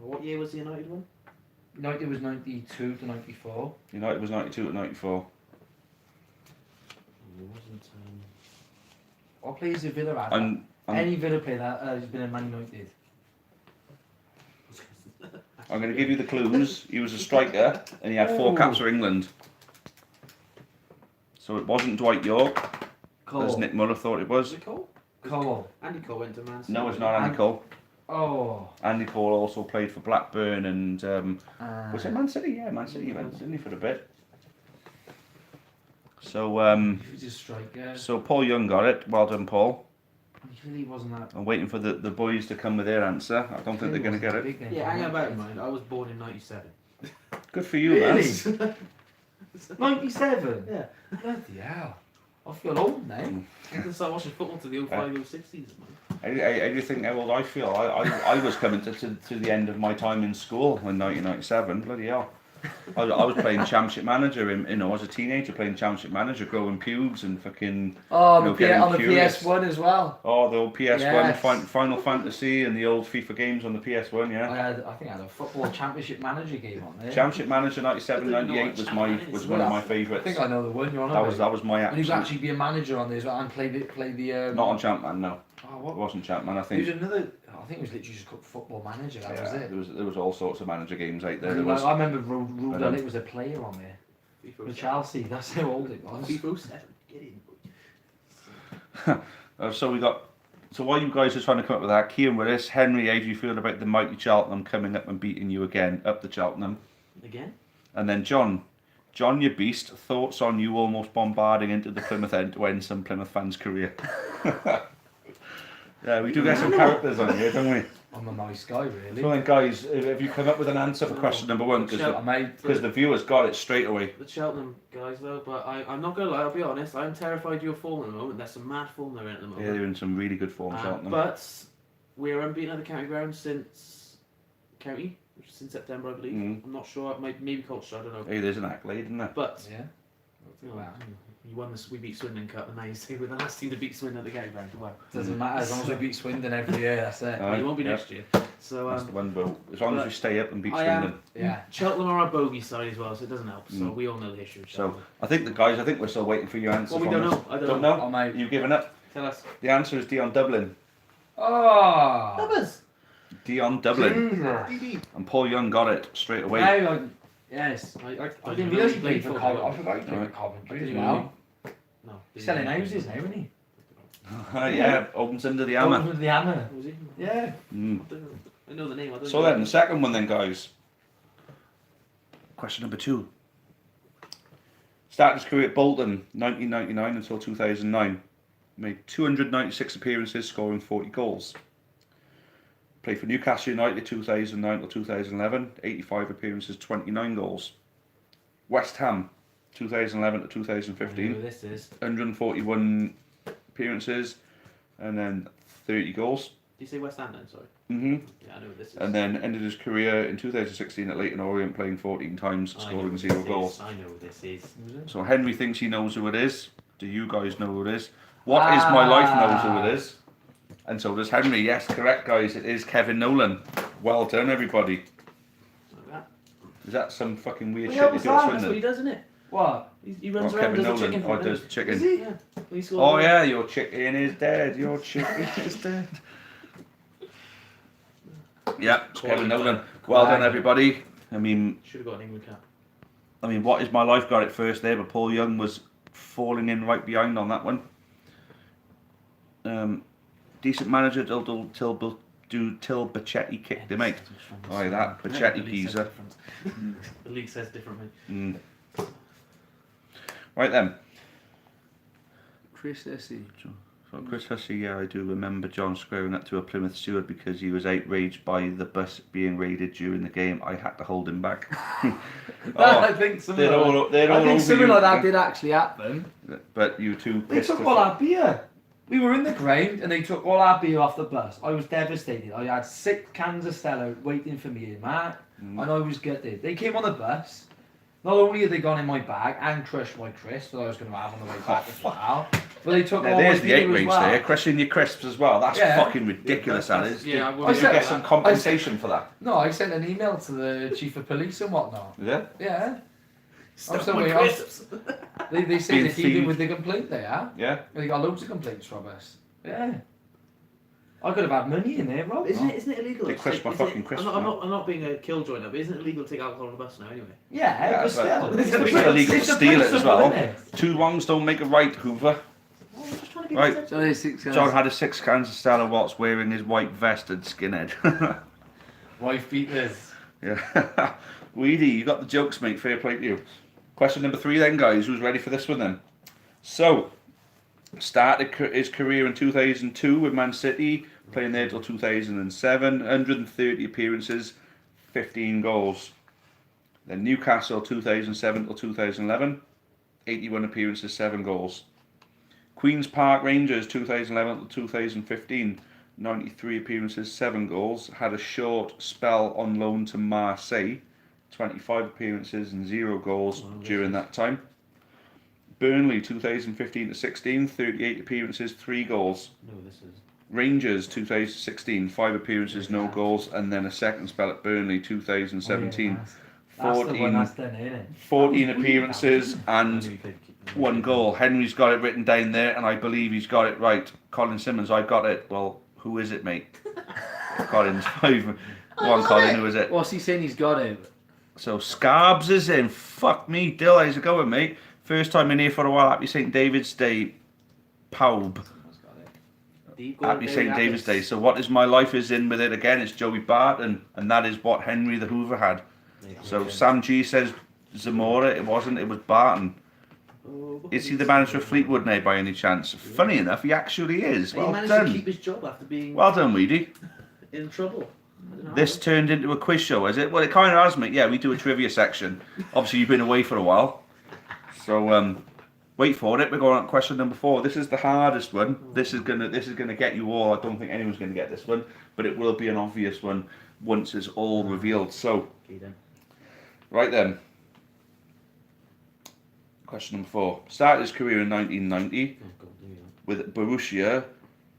What year was the United one? United was 92 to 94. United was 92 to 94. It wasn't. What players did Villa have? And Any Villa player that has been in Man United. I'm going to give you the clues. He was a striker and he had 4 caps for England. So it wasn't Dwight York, as Nick Muller thought it was. Was it Cole? Cole. Andy Cole went to Man City. No, it's not Andy Cole. Oh. Andy Cole also played for Blackburn and was it Man City? Yeah, Man City went, didn't he, for a bit. So He was a striker. so Paul Young got it. Well done, Paul. He really wasn't that. I'm waiting for the boys to come with their answer. I don't think they're going to get it. Yeah, hang about in mind. I was born in '97. Good for you, man. Really? 97? Yeah. Bloody hell. I feel old now. I can start watching football to the 05, 06 season, man. How do you think how old I feel? I was coming to the end of my time in school in 1997. Bloody hell. I was playing Championship Manager as a teenager, playing Championship Manager, growing pubes and fucking. Oh, getting on the curious. PS1 as well. Oh, the old PS1, Yes. Final Fantasy, and the old FIFA games on the PS1, yeah. I think I had a football championship manager game on there. Championship Manager 97, 98 was one of my I favourites. think I know the one you're on That about. was my And he was absolute. actually be a manager on there as well and play the. Not on Champman, no. Oh, It what? wasn't Champman, I There think. was another. I think it was literally just called Football Manager. That was it. There was all sorts of manager games out there. I There was. remember Rudolph was a player on there FIFA for 07. Chelsea. That's how old it was. FIFA 07. Get in. So we got. So while you guys are trying to come up with that, Kieran Willis, Henry, how do you feel about the mighty Cheltenham coming up and beating you again up the Cheltenham? Again? And then John, your beast, thoughts on you almost bombarding into the Plymouth end to end some Plymouth fans' career. Yeah, we do get some characters on here, don't we? I'm a nice guy, really. So then, guys, if you come up with an answer for question number 1, because the viewers got it straight away. The Cheltenham guys, though, but I'm not going to lie, I'll be honest, I'm terrified of your form at the moment. There's some mad form they're in at the moment. Yeah, they're in some really good form, Cheltenham. But we're unbeaten at the county ground since September, I believe. I'm not sure, maybe Colchester, I don't know. Hey, there's an accolade, isn't there? But Yeah. Wow. you won this. We beat Swindon Cup, and now you say we're the last team to beat Swindon at the county ground. Wow. Doesn't matter as long as we beat Swindon every year. That's it. Well, you won't be yeah. next year. So That's the one, but as long as we stay up and beat Swindon. Yeah. Cheltenham are our bogey side as well, so it doesn't help. So we all know the history of So Cheltenham. I think we're still waiting for your answer. Well, we from don't us. know. I don't Don't know. know? Oh, mate. You've given up. Tell us. The answer is Dion Dublin. Oh. Numbers. Dion Dublin. Jesus. And Paul Young got it straight away. Yes. I didn't realise he played for Coventry. I forgot he played for Coventry as well. No. He's selling houses now, isn't he? Yeah, opens under the hammer. With the hammer. Was he? Yeah. Mm. I know the name. I don't So know. then, the second one then, guys. Question number 2. Started his career at Bolton, 1999 until 2009. Made 296 appearances, scoring 40 goals. Played for Newcastle United 2009 till 2011, 85 appearances, 29 goals. West Ham, 2011 to I know 2015, who this is. 141 appearances, and then 30 goals. Did you say West Ham then? Sorry. Yeah, I know who this is. And then ended his career in 2016 at Leyton Orient, playing 14 times, I know scoring who 0 this goals. is. I know who this is. So Henry thinks he knows who it is. Do you guys know who it is? What is my life knows who it is. And so does Henry. Yes, correct, guys. It is Kevin Nolan. Well done, everybody. Like that. Is that some fucking weird Well, shit yeah, you do at what's That's what he Swindon? does, isn't it? What? He runs Oh, around Kevin does the Nolan. chicken. Oh, thing, does doesn't chicken. Is he? he? Yeah. He scored Oh a goal. yeah, your chicken is dead. Your chicken is dead. Yeah, it's Kevin Nolan. Well done, everybody. I mean, Should have got an England cap. what is my life got it first there, but Paul Young was falling in right behind on that one. Decent manager till Bachetti kicked him out. Oh, that Bachetti geezer. The league says differently. Right then. Chris Essie. So Chris Hussey, yeah, I do remember John squaring up to a Plymouth steward because he was outraged by the bus being raided during the game. I had to hold him back. I think something they're all like that did actually happen. But you two They pissed took off- all our beer. We were in the ground and they took all our beer off the bus. I was devastated. I had 6 cans of Stella waiting for me in Matt, and I was gutted. They came on the bus. Not only had they gone in my bag and crushed my crisps that I was going to have on the way back as well, but they took all my There's the beer as outrage well. there, crushing your crisps as well. That's Yeah. fucking ridiculous, that is. Yeah, I Did wouldn't you said- get some compensation for that? No, I sent an email to the chief of police and whatnot. Yeah? Yeah. Stuff still my waiting. crisps. They say Being they're dealing thieved. with the complaint they are. Yeah? They got loads of complaints from us. Yeah. I could have had money in there, Rob. Isn't it illegal? They It's crisp my isn't fucking it- crisps I'm not being a killjoy now, but isn't it illegal to take alcohol on the bus now anyway? Yeah, Yeah, but still. but It's it's a- illegal it's to a steal it as principle, well. isn't it? 2 wrongs don't make a right, Hoover. Oh, I'm just trying to be Right. sensible. So there's 6 guys. John had his 6 cans of Stella Watts wearing his white vest and skinhead. Wife beaters. Yeah. Weedy, you got the jokes, mate. Fair play to you. Question number 3 then, guys. Who's ready for this one then? So, started his career in 2002 with Man City, playing there till 2007, 130 appearances, 15 goals. Then Newcastle 2007 till 2011, 81 appearances, 7 goals. Queen's Park Rangers 2011 till 2015, 93 appearances, 7 goals. Had a short spell on loan to Marseille, 25 appearances and 0 goals during that time. Burnley 2015 to 16, 38 appearances, 3 goals. No, this is. Rangers 2016, 5 appearances, no goals, and then a second spell at Burnley 2017, That's the one 14, that's done, isn't it? 14 appearances and I knew you could- 1 goal. Henry's got it written down there, and I believe he's got it right. Colin Simmons, I've got it. Well, who is it, mate? Colin's 5. Go on, Colin, who is it? What's he saying he's got it? So Scarbs is in. Fuck me, Dill, how's it going, mate? First time in here for a while. Happy St. David's Day, Paub. Deep Happy St. David's Day. So what is my life is in with it again? It's Joey Barton, and that is what Henry the Hoover had. So Sam G says Zamora. It wasn't. It was Barton. Is he the manager of Fleetwood now by any chance? Funny enough, he actually is. He Well managed to keep done. his job after being Well done, Weedy. in trouble. I don't know This how. turned into a quiz show, is it? Well, it kind of has, mate. Yeah, we do a trivia section. Obviously, you've been away for a while. So, wait for it. We're going on to question number 4. This is the hardest one. This is gonna get you all. I don't think anyone's gonna get this one, but it will be an obvious one once it's all revealed. So, Okay, then. right then. Question number 4. Started his career in 1990 Oh, God, there you go. with Borussia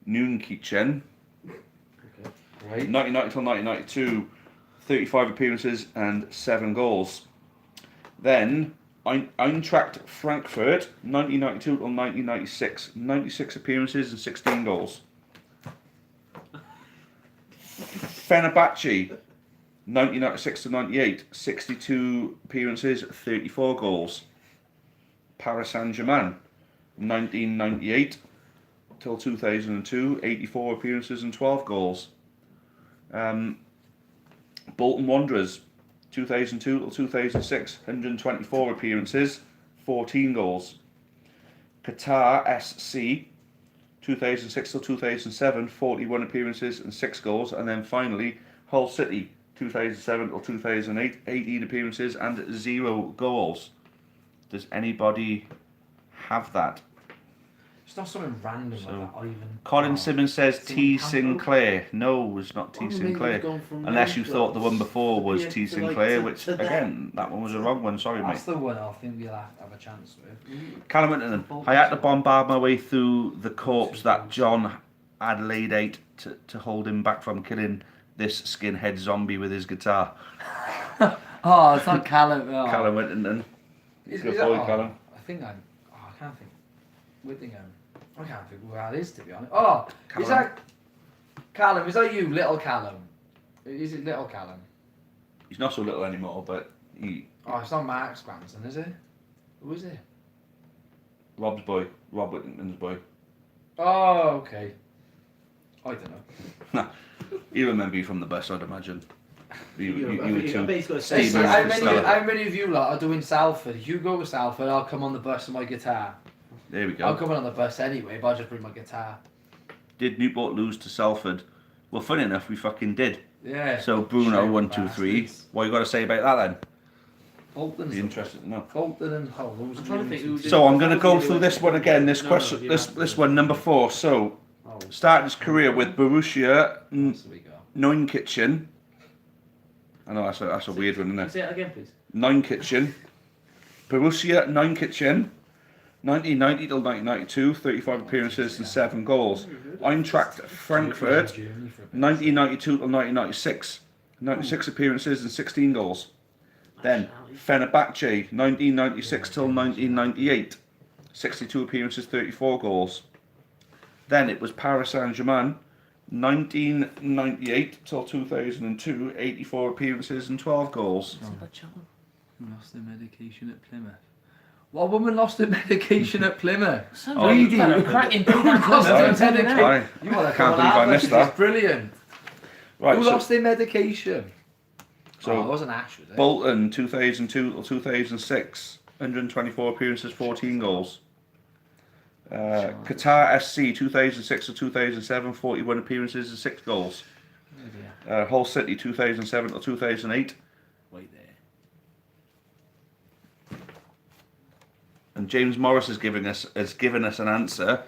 Neunkirchen. Okay. Right. 1990 till 1992, 35 appearances and 7 goals. Then Eintracht Frankfurt, 1992 till 1996, 96 appearances and 16 goals. Fenerbahce, 1996 to 98, 62 appearances, 34 goals. Paris Saint-Germain, 1998 till 2002, 84 appearances and 12 goals. Bolton Wanderers, 2002 till 2006, 124 appearances, 14 goals. Qatar SC, 2006 till 2007, 41 appearances and 6 goals. And then finally, Hull City, 2007 till 2008, 18 appearances and 0 goals. Does anybody have that? It's not something random like that, Ivan. Colin Simmons says T. Campbell? Sinclair. No, it's not T. Well, maybe Sinclair. we've gone from Unless you those thought the one clubs. before was Yeah, T. to like Sinclair, to- which, to that. again, that one was a wrong one. Sorry, mate. That's the one I think we'll have a chance with. Callum Winton, I had to bombard my way through the corpse that John Adelaide ate to hold him back from killing this skinhead zombie with his guitar. Oh, it's not Callum. Oh. Callum Winton, then. Is Good that- boy, oh, Callum. I think I can't think. Whittingham. I can't think who that is, to be honest. Oh, Callum. is that Callum? Is that you, little Callum? Is it little Callum? He's not so little anymore, but Oh, it's not Mark's grandson, is it? Who is it? Rob Whittington's boy. Oh, okay. I don't know. He'll remember you from the bus, I'd imagine. You were I bet too. he's got a Hey, Hey, say. man, how many of you lot are doing Salford? If you go to Salford, I'll come on the bus with my guitar. There we I'm go. coming on the bus anyway, but I'll just bring my guitar. Did Newport lose to Salford? Well, funny enough, we fucking did. Yeah. So Bruno, Shame 1, 2, 3. bastards. What you got to say about that then? Bolton's Be interested to know. Bolton and Hull. I'm trying to think who did- So I'm going to go Who through did- this one again. This No, question, you this have to. this one, number 4. So Oh, started his career with Borussia so we go. Neunkirchen. I know that's a weird one, Can you isn't say it again, please? it? Neunkirchen. Borussia Neunkirchen. 1990 till 1992, 35 appearances and 7 goals. Eintracht Frankfurt. 1992 till 1996, 96 appearances and 16 goals. Then Fenerbahce, 1996 till 1998, 62 appearances, 34 goals. Then it was Paris Saint-Germain, 1998 till 2002, 84 appearances and 12 goals. Lost their medication at Plymouth. What woman lost her medication at Plymouth? Oh, we do. cracking Lost their Sorry. medication. I You want to can't believe I missed that. It's brilliant. Right, Who so lost their medication? So, it wasn't Ash, was it? Bolton, 2002 till 2006, 124 appearances, 14 goals. Qatar SC, 2006 to 2007, 41 appearances and 6 goals. Hull City, 2007 till 2008. Wait there. And James Morris has given us an answer,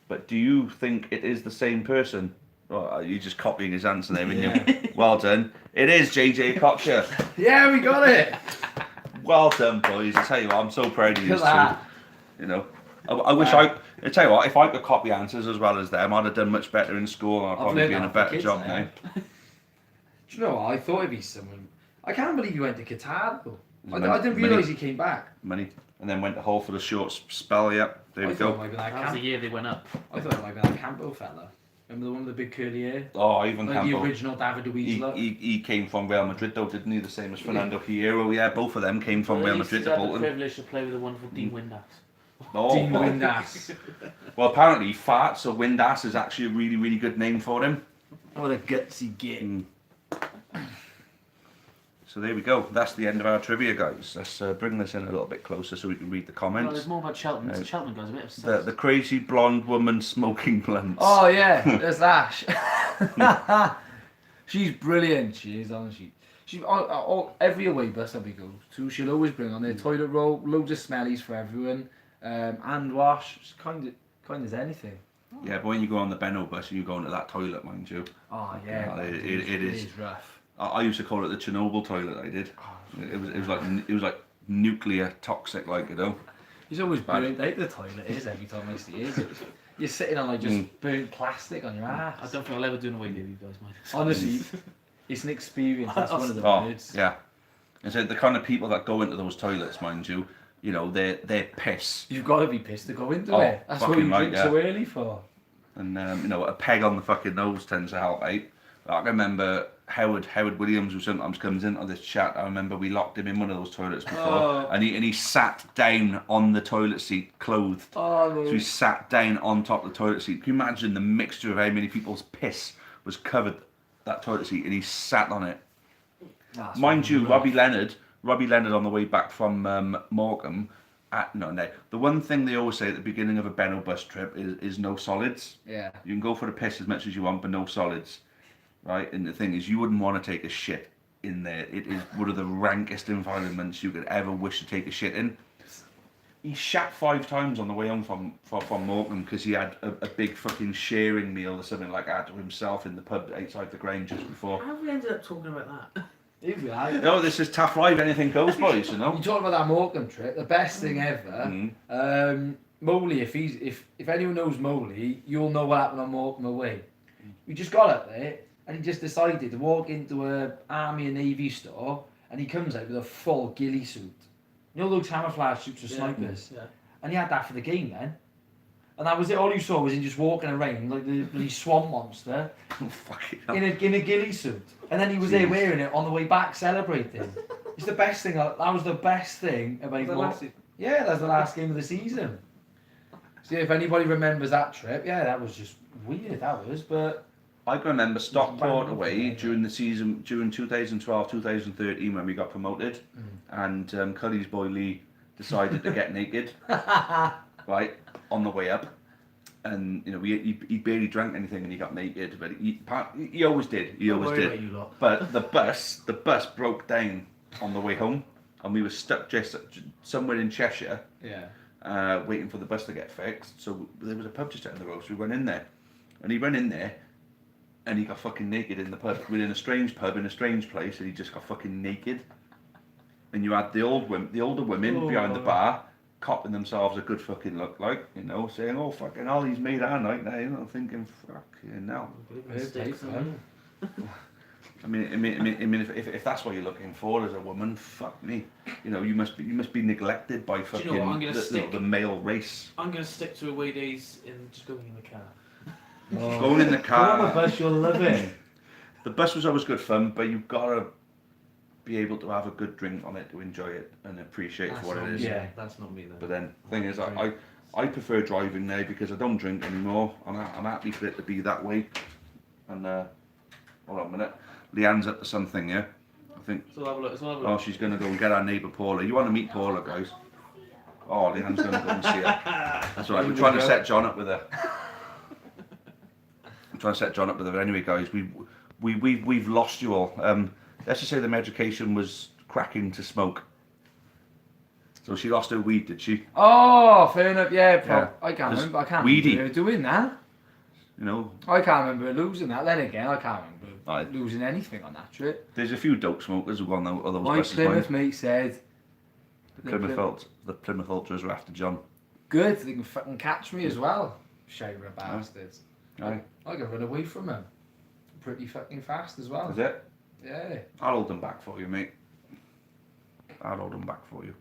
but do you think it is the same person? Well, you're just copying his answer there, aren't you? Well done. It is JJ Cocksher. Yeah, we got it. Well done, boys. I tell you what, I'm so proud of you Look at two. that. You know, I wish I tell you what, if I could copy answers as well as them, I'd have done much better in school. I'd probably learned be in a that better for kids job now. now. Do you know what? I thought it'd be someone. I can't believe he went to Qatar though. I didn't Many- realise he came back. Money, and then went to Hull for the short spell. Yeah, there I we thought it go. might have been that That was the Camp- year they went up. I thought it might have been that Campbell fella. Remember the one with the big curly hair? Oh, Ivan Like Campbell. the original David He, Luiz. he came from Real Madrid though, didn't he? The same as Fernando Hierro. Yeah, both of them came from Well, Real I used Madrid to to have the Bolton. privilege to play with the wonderful Dean Windass. Oh, Dean Windass. well, apparently Fart, so Windass is actually a really, really good name for him. What a gutsy git. So there we go. That's the end of our trivia, guys. Let's bring this in a little bit closer so we can read the Well, comments. there's more about Cheltenham. The Cheltenham guys a bit The obsessed. crazy blonde woman smoking blunts. Oh yeah, there's Ash. She's brilliant. She is, honestly. She every away bus that we go to, she'll always bring on their toilet roll, loads of smellies for everyone, hand wash. It's kind of anything. Yeah, but when you go on the Benno bus, you go into that toilet, mind you. Oh yeah, Yeah, it it is. is rough. I used to call it the Chernobyl toilet. I did. It was like nuclear toxic, like, you know. He's always burnt out the toilet. It is every time I see it. You're sitting on like just burnt plastic on your ass. I don't think I'll ever do an away day with you guys, mate. Honestly, it's an experience. That's one of the Oh, words. yeah. And so the kind of people that go into those toilets, mind you, you know, they're piss. You've got to be pissed to go into Oh, it. That's what fucking you right, drink yeah. so early for. And you know, a peg on the fucking nose tends to help out. I remember Howard Williams, who sometimes comes into this chat. I remember we locked him in one of those toilets before, Oh. and he sat down on the toilet seat, clothed. Oh no. So he sat down on top of the toilet seat. Can you imagine the mixture of how many people's piss was covered that toilet seat, and he sat on it? Mind you, Robbie Leonard on the way back from Morecambe. The one thing they always say at the beginning of a Benno bus trip is no solids. Yeah. You can go for the piss as much as you want, but no solids, right? And the thing is, you wouldn't want to take a shit in there. It is one of the rankest environments you could ever wish to take a shit in. He shat 5 times on the way home from Morecambe because he had a big fucking sharing meal or something like that to himself in the pub outside the Grange just before. How have we ended up talking about that? No, this is Taff Live, anything goes, boys, you know. You talk about that Morecambe trip, the best thing ever. Moley, if anyone knows Moley, you'll know what happened on Morecambe away. We just got up there and he just decided to walk into a Army and Navy store and he comes out with a full ghillie suit. You know those camouflage suits for snipers? Yeah. And he had that for the game then. And that was it. All you saw was him just walking around like the bloody swamp monster in a ghillie suit. And then he was there wearing it on the way back, celebrating. It's the best thing. That was the best thing about. Yeah, that's the last game of the season. So if anybody remembers that trip, yeah, that was just weird. That was, but I can remember Stockport away during the season, during 2012, 2013 when we got promoted, and Cully's boy Lee decided to get naked, right, on the way up. And you know, he barely drank anything and he got naked, but he always did. He always did. But the bus broke down on the way home, and we were stuck just somewhere in Cheshire, waiting for the bus to get fixed. So there was a pub just down the road, so we went in there, and he went in there, and he got fucking naked in the pub. We were in a strange pub in a strange place, and he just got fucking naked. And you had the older women behind the bar, copping themselves a good fucking look, like, you know, saying, "Oh fucking hell, he's made our night now." You know, thinking, "Fucking hell." I mean, if that's what you're looking for as a woman, fuck me. You know, you must be neglected by fucking the male race. I'm gonna stick to away days in just going in the car. Going in the car. Go on the bus, you'll love it. The bus was always good fun, but you've got to be able to have a good drink on it to enjoy it and appreciate it for what it is. Yeah, that's not me then. But then, the thing is, I prefer driving now because I don't drink anymore. I'm happy for it to be that way. And hold on a minute, Leanne's up to something, yeah. I think. So have a look. Oh, she's gonna go and get our neighbour Paula. You want to meet Paula, guys? Oh, Leanne's gonna go and see her. That's all right. We're trying to set John up with her. I'm trying to set John up with her. Anyway, guys, we've lost you all. Let's just say the medication was cracking to smoke. So she lost her weed, did she? Oh, fair enough. Yeah, I can't remember. I can't weedy. remember her doing that. You know. I can't remember losing that. Then again, I can't remember Right. losing anything on that trip. There's a few dope smokers who've gone on those My buses. Plymouth mate said The Plymouth Ultras were after John. good. They can fucking catch me as well. Shaver bastards. Aye. I can run away from them pretty fucking fast as well. Is it? Yeah. I'll hold them back for you, mate. I'll hold them back for you.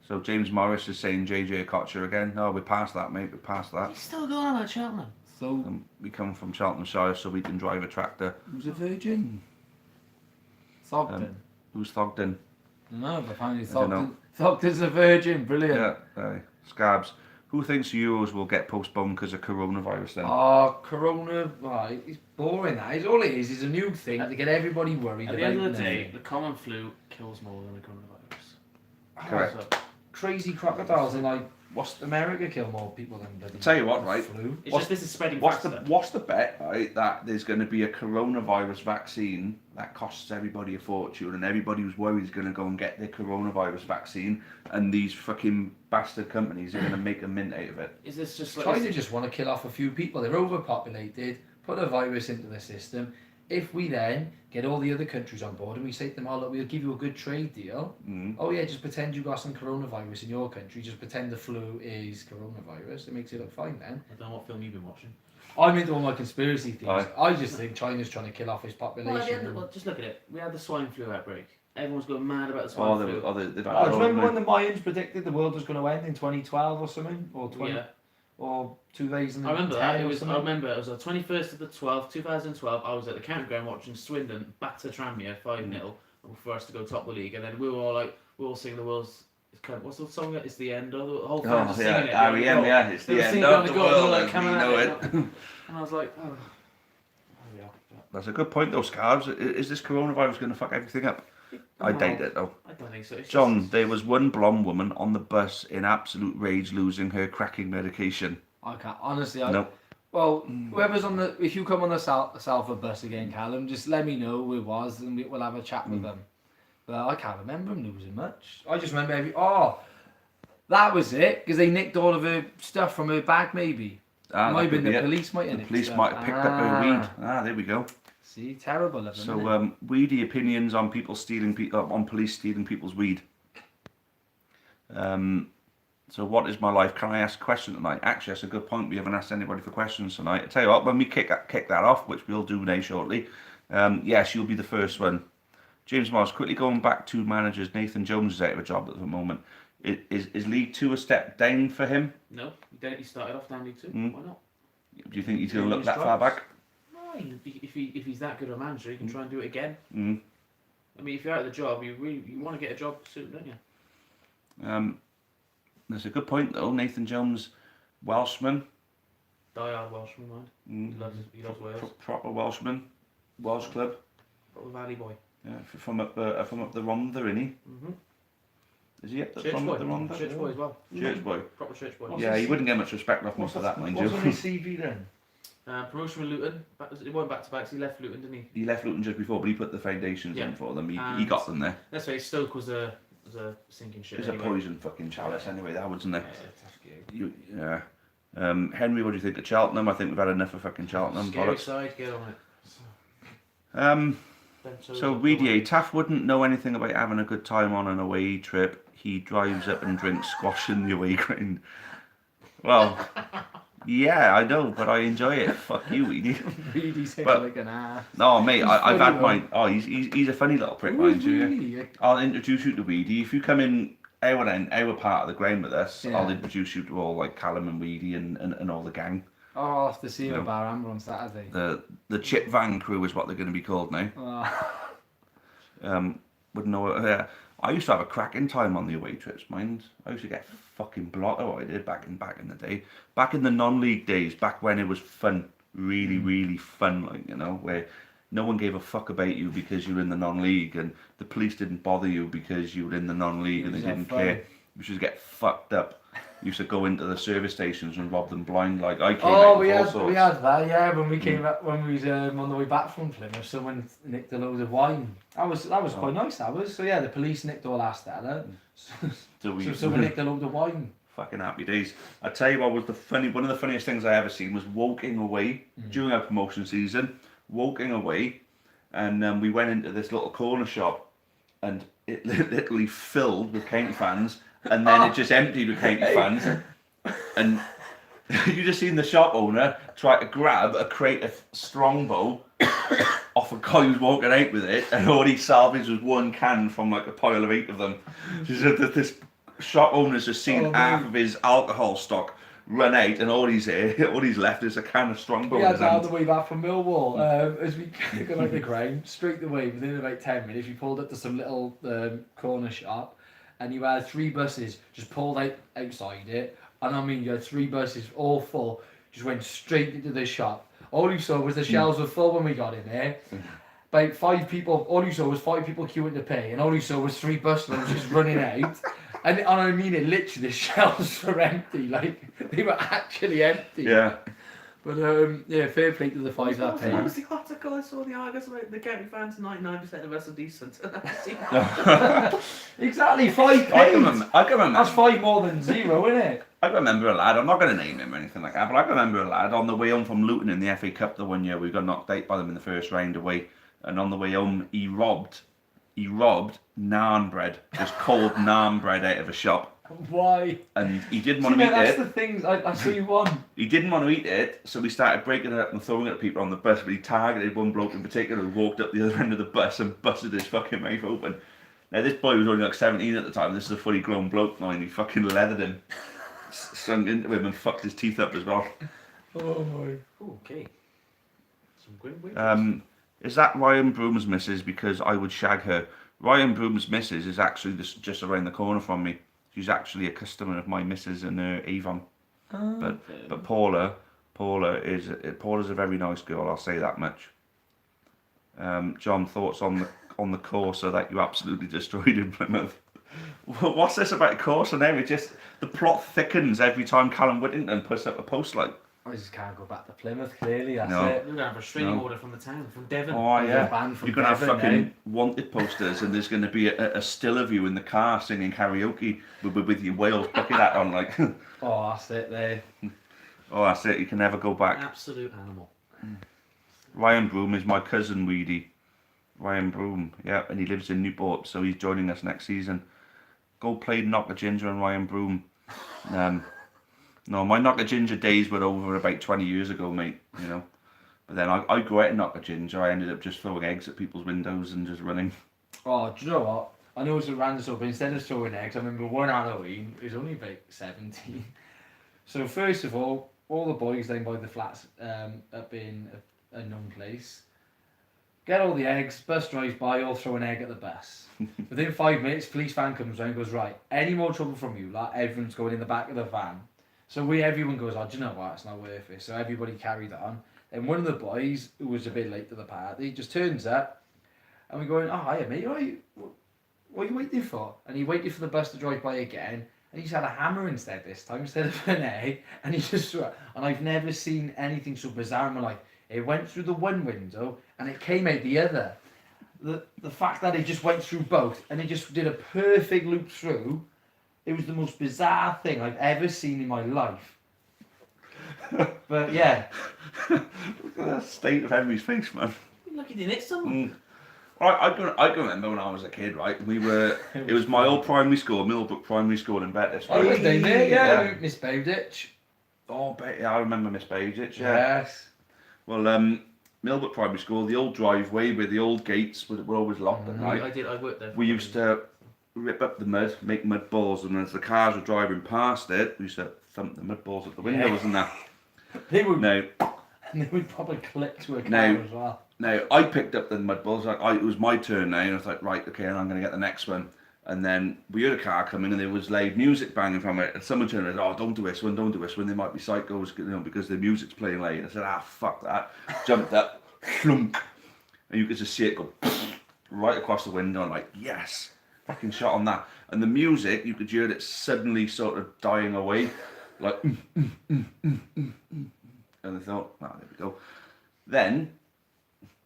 So James Morris is saying JJ Kocher again. No, we're past that, mate. We're past that. He's still going on about Cheltenham. So We come from Cheltenhamshire, so we can drive a tractor. who's a virgin? Thogden. Who's Thogden? No, but apparently I don't know. Thogden's a virgin. Brilliant. Yeah, Scabs. Who thinks Euros will get postponed because of coronavirus then? Oh, Corona, right, it's boring that. It's all it is a new thing to get everybody worried At about the end of the day, nothing. the common flu kills more than the coronavirus. Correct. So, Crazy crocodiles in like America kill more people than bloody Tell you what, right? flu. it's just this is spreading What's faster. the bet, right, that there's going to be a coronavirus vaccine that costs everybody a fortune and everybody who's worried is going to go and get their coronavirus vaccine and these fucking bastard companies are going to make a mint out of it. Is this just like China just want to kill off a few people. They're overpopulated, put a virus into the system. If we then get all the other countries on board and we say to them, oh look, we'll give you a good trade deal. Oh yeah, just pretend you got some coronavirus in your country. Just pretend the flu is coronavirus. It makes it look fine then. I don't know what film you've been watching. I'm into all my conspiracy theories. Aye. I just think China's trying to kill off its population. Well, at the end of, just look at it. We had the swine flu outbreak. Everyone's going mad about the Oh, swine flu. they've I remember when the Mayans predicted the world was going to end in 2012 or something, or Yeah. or 2010. I remember that. or I something. remember it was the 21st of the 12th, 2012. I was at the campground watching Swindon batter Tranmere 5-0 for us to go top of the league, and then we were all singing the world's. What's the song? It's the end of the whole fans were singing it. R.E.M. Yeah, it's They were the end singing of on the goal, they were world like as we coming at know it. it. And I was like, oh yeah. That's a good point though, Scabs. Is this coronavirus going to fuck everything up? I date it though. I don't think so. It's John, just, there was one blonde woman on the bus in absolute rage losing her cracking medication. I can't honestly. No. Well, whoever's on the, if you come on the Salford bus again, Callum, just let me know who it was, and we'll have a chat with them. But I can't remember him losing much. I just remember that was it, because they nicked all of her stuff from her bag, maybe. Might have been the police, might have The nicked police stuff. might have picked up her weed. There we go. See, terrible of them. So, weedy opinions on people on police stealing people's weed. So, what is my life? Can I ask a question tonight? Actually, that's a good point. We haven't asked anybody for questions tonight. I tell you what, when we kick that off, which we'll do now shortly, yes, you'll be the first one. James Morris, quickly going back to managers. Nathan Jones is out of a job at the moment. Is League Two a step down for him? No, he started off down League Two. Why not? Do you think he's going to look that far back? No, if he's that good a manager, he can try and do it again. Mm. I mean, if you're out of the job, you want to get a job soon, don't you? That's a good point though. Nathan Jones, Welshman. Die-hard Welshman, mind. He loves Wales. Proper Welshman, Welsh club. Proper Valley boy. Yeah, from up the Rhondda, isn't he? Mm-hmm. Is he up Church from boy. up the Rhondda? Church boy as well. Church boy. Proper church boy. Yeah, he wouldn't get much respect off most of that, mind you. What's on his CV then? Promotion with Luton. He went back to back. He left Luton, didn't he? He left Luton just before, but he put the foundations in for them. He got them there. Let's say Stoke was a sinking ship. It's anyway. a poison fucking chalice anyway, that wasn't it? Yeah, Henry, what do you think of Cheltenham? I think we've had enough of fucking Cheltenham. Scary Bollocks. side, get on it. So Weedier, Taff wouldn't know anything about having a good time on an away trip. He drives up and drinks squash in the away ground. Well, yeah, I know, but I enjoy it. Fuck you, Weedy. Weedy's But- like an ass. No, mate, I've had funny, mine. Oh, he's a funny little prick, mind you. Yeah. I'll introduce you to Weedy. If you come in our part of the ground with us, Yeah. I'll introduce you to all like Callum and Weedy and all the gang. Oh, I'll have to see him No. at Bar Amber on Saturday. The Chip Van crew is what they're going to be called now. Oh. Wouldn't know. I used to have a cracking time on the away trips, mind. I used to get fucking blotto. I did back in the day, back in the non-league days, back when it was fun, really fun, like where no one gave a fuck about you because you were in the non-league, and the police didn't bother you because you were in the non-league, and they didn't care. You used to get fucked up. You used to go into the service stations and rob them blind. Like I came out with all sorts. We had that, yeah. When we came back, when we was on the way back from Flynn, someone nicked a load of wine. That was quite nice. That was so. Yeah, the police nicked all our Stella. So someone nicked a load of wine. Fucking happy days. I tell you what was one of the funniest things I ever seen was walking away during our promotion season. Walking away, and we went into this little corner shop, and it literally filled with county fans. And then it just emptied with county fans, and you just seen the shop owner try to grab a crate of Strongbow off a guy who's walking out with it, and all he salvaged was one can from like a pile of 8 of them. This shop owner's just seen half of his alcohol stock run out, and all he's left is a can of Strongbow. We had that on the way back from Millwall. As we got out the ground, straight away within about 10 minutes, we pulled up to some little corner shop. And you had 3 buses just pulled out outside it. And I mean, you had 3 buses all full, just went straight into the shop. All you saw was the shelves were full when we got in there. About 5 people, all you saw was 5 people queuing to pay. And all you saw was 3 bus loads just running out. And I mean it, literally, the shelves were empty. Like, they were actually empty. Yeah. But yeah, fair play to the 5 that paid. What was the article I saw? The Argus about the county fans, 99% of us are decent. Exactly, 5 paid. I can remember. That's 5 more than 0, isn't it? I can remember a lad. I'm not going to name him or anything like that, but I can remember a lad on the way home from Luton in the FA Cup the one year we got knocked out by them in the first round away, and on the way home he robbed naan bread, just cold naan bread out of a shop. Why? And he didn't want to eat that's it. the things I see you on. He didn't want to eat it, so we started breaking it up and throwing it at people on the bus. But he targeted one bloke in particular who walked up the other end of the bus and busted his fucking mouth open. Now this boy was only like 17 at the time. This is a fully grown bloke now, and he fucking leathered him, sunk into him, and fucked his teeth up as well. Oh my. Okay. Some grim Is that Ryan Broom's missus? Because I would shag her. Ryan Broom's missus is actually just around the corner from me. She's actually a customer of my missus in Avon. But Paula's a very nice girl. I'll say that much. John, thoughts on on the Corsa that you absolutely destroyed in Plymouth. What's this about Corsa now? It just the plot thickens every time Callum Whittington puts up a post like. I just can't go back to Plymouth. Clearly, that's No. it. We're gonna have a restraining order from the town, from Devon. Oh yeah, banned from you're gonna have Devon fucking wanted posters, and there's gonna be a still of you in the car singing karaoke with your Wales bucket hat on, like. Oh, that's it. There. Oh, that's it. You can never go back. Absolute animal. Ryan Broom is my cousin, Weedy. Ryan Broom, yeah, and he lives in Newport, so he's joining us next season. Go play Knock a Ginger and Ryan Broom. No, my Knock a Ginger days were over about 20 years ago, mate. You know, but then I grew out of Knock a Ginger. I ended up just throwing eggs at people's windows and just running. Oh, do you know what? I know it's a random stuff, but instead of throwing eggs, I remember one Halloween. It was only about 17. So first of all the boys down by the flats up in a known place get all the eggs. Bus drives by, all throw an egg at the bus. Within 5 minutes, police van comes round and goes, right, any more trouble from you, like everyone's going in the back of the van. So everyone goes, oh, do you know what, it's not worth it. So everybody carried on. And one of the boys, who was a bit late to the party, just turns up, and we're going, oh, hiya mate, what are you waiting for? And he waited for the bus to drive by again, and he's had a hammer instead this time, instead of an egg, and he just threw it. And I've never seen anything so bizarre in my life. It went through the one window, and it came out the other. The fact that it just went through both, and it just did a perfect loop through, it was the most bizarre thing I've ever seen in my life. But yeah. Look at that state of Henry's face, man. You're lucky you didn't hit someone. I can remember when I was a kid, right? It was my old primary school, Millbrook Primary School in Bettis. I was down there, yeah. Miss Bowditch. Oh, yeah, I remember Miss Bowditch, yeah. Yes. Well, Millbrook Primary School, the old driveway with the old gates were always locked at night. I worked there. We used to rip up the mud, make mud balls, and as the cars were driving past it, we used to thump the mud balls at the windows and that. They would, Now, and they would probably clip to a car Now- as well. Now, I picked up the mud balls. It was my turn now, and I was like, right, okay, and I'm going to get the next one. And then we heard a car coming, and there was loud music banging from it. And someone turned around, oh, don't do this one, don't do this one. They might be psychos, you know, because the music's playing loud. I said, fuck that. Jumped up, flunk, and you could just see it go right across the window. I'm like, yes, fucking shot on that. And the music, you could hear it suddenly sort of dying away, like, And I thought, there we go. Then,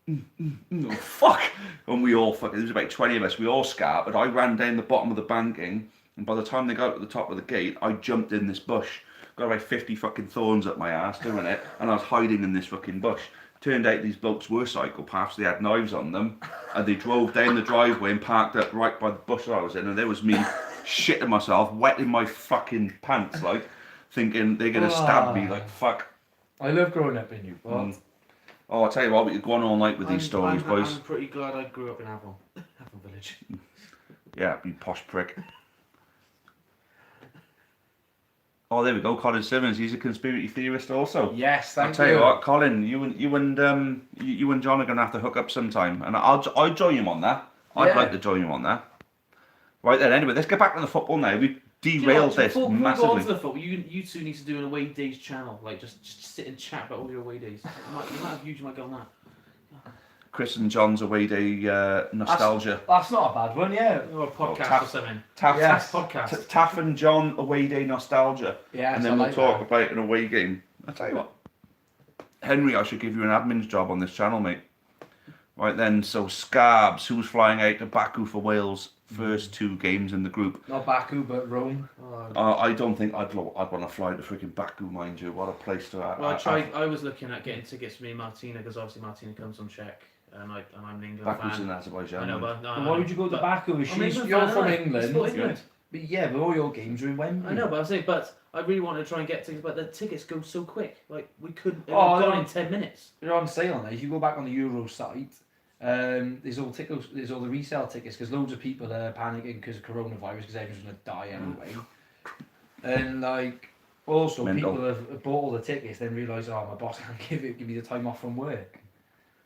oh, fuck! And we all fucking, there was about 20 of us, we all scattered. I ran down the bottom of the banking, and by the time they got to the top of the gate, I jumped in this bush. Got about 50 fucking thorns up my ass doing it, and I was hiding in this fucking bush. Turned out these blokes were psychopaths, they had knives on them, and they drove down the driveway and parked up right by the bush that I was in, and there was me shitting myself, wetting my fucking pants, like, thinking they're gonna stab me, like, fuck. I love growing up in Newport. Oh, I'll tell you what, we could go on all night with these stories, boys. I'm pretty glad I grew up in Avon Village. Yeah, you posh prick. Oh, there we go, Colin Simmons. He's a conspiracy theorist also. Yes, thank you. I'll tell you what, Colin, you and John are gonna have to hook up sometime, and I'll join you on that. I'd like to join you on that. Right then, anyway, let's get back to the football now. We derailed this before massively. we go on to the football, you two need to do an away days channel, like just sit and chat about all your away days. You might have views, you might go on that. Chris and John's away day nostalgia. That's not a bad one, yeah. Or a podcast Taff. or something. Taff, Yes. Podcast. Taff and John away day nostalgia. Yes, And then I we'll like talk that. about an away game. I'll tell you what, Henry, I should give you an admin's job on this channel, mate. Right then, so Scabs, who's flying out to Baku for Wales' first 2 games in the group. Not Baku, but Rome. I don't think I'd want to fly to freaking Baku, mind you. What a place to. Well, I was looking at getting tickets for me and Martina, because obviously Martina comes on check, and I'm an England Baku's fan. in Azerbaijan. I know, but no, Why would you go to Baku? I'm England You're fan, from aren't I? England. Support England. But yeah, but all your games are in Wembley. I know, but I was saying, but I really wanted to try and get tickets, but the tickets go so quick. Like we couldn't. They were Oh, gone no. in 10 minutes. They're on sale now. If you go back on the Euro site, there's all the resale tickets, because loads of people are panicking because of coronavirus, because everyone's going to die anyway. And like, also Mental. people have bought all the tickets, then realise, oh, my boss can't give me the time off from work.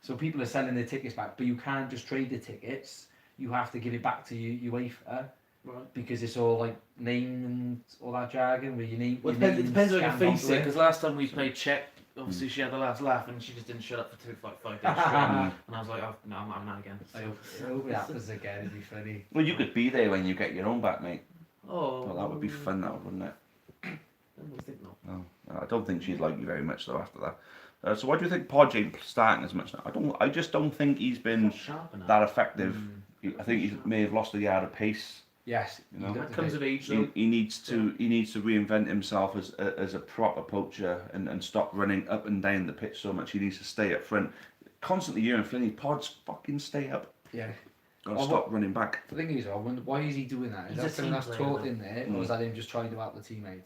So people are selling their tickets back, but you can't just trade the tickets. You have to give it back to UEFA. Right. Because it's all like name and all that jargon where you name. Well, your it name's depends on your scanned face onto it. Because last time we played Czech, obviously she had the last laugh and she just didn't shut up for 5 days straight. And I was like, oh, no, I'm not again. I hope it happens again. It'd be funny. Well, you could be there when you get your own back, mate. Oh, Well, that would be fun, that wouldn't it? I don't think no. No, I don't think she'd like you very much though after that. So why do you think Podge ain't starting as much now? I just don't think he's been Not sharp enough. that effective. I think he may have lost a yard of pace. Yes, You know? That comes of age, though. He needs to reinvent himself as a proper poacher and stop running up and down the pitch so much. He needs to stay up front. Constantly hearing Flynn, Podge fucking stay up. Yeah. Gotta stop running back. The thing is, I wonder, why is he doing that? Is He's that a something team that's player, taught though. in there, or is that him just trying to help the teammate?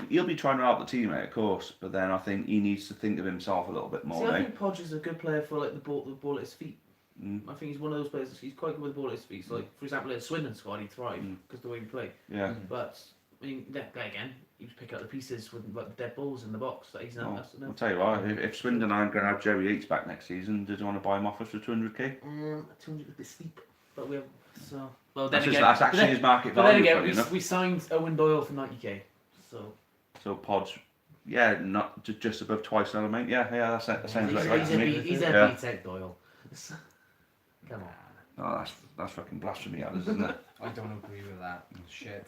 He'll be trying to help the teammate, of course, but then I think he needs to think of himself a little bit more. See, I think Podge is a good player for like the ball at his feet. I think he's one of those players. He's quite good with the ball at his feet. So, like for example, at Swindon squad, he thrived because the way he played. Yeah. But I mean, there again, he was picking up the pieces with like the dead balls in the box. That he's not. Well, That's I'll tell you what, if Swindon aren't going to have Jerry Yates back next season, did you want to buy him off us for 200k? 200 is a bit steep, but we have so. Well, then That's actually his market But then value. again, we signed Owen Doyle for 90k. So Podge, yeah, not just above twice that amount. Yeah, that sounds right to me. He's a B-Tech Doyle. Come on. Oh, that's fucking blasphemy, that is, isn't it? I don't agree with that. Shit.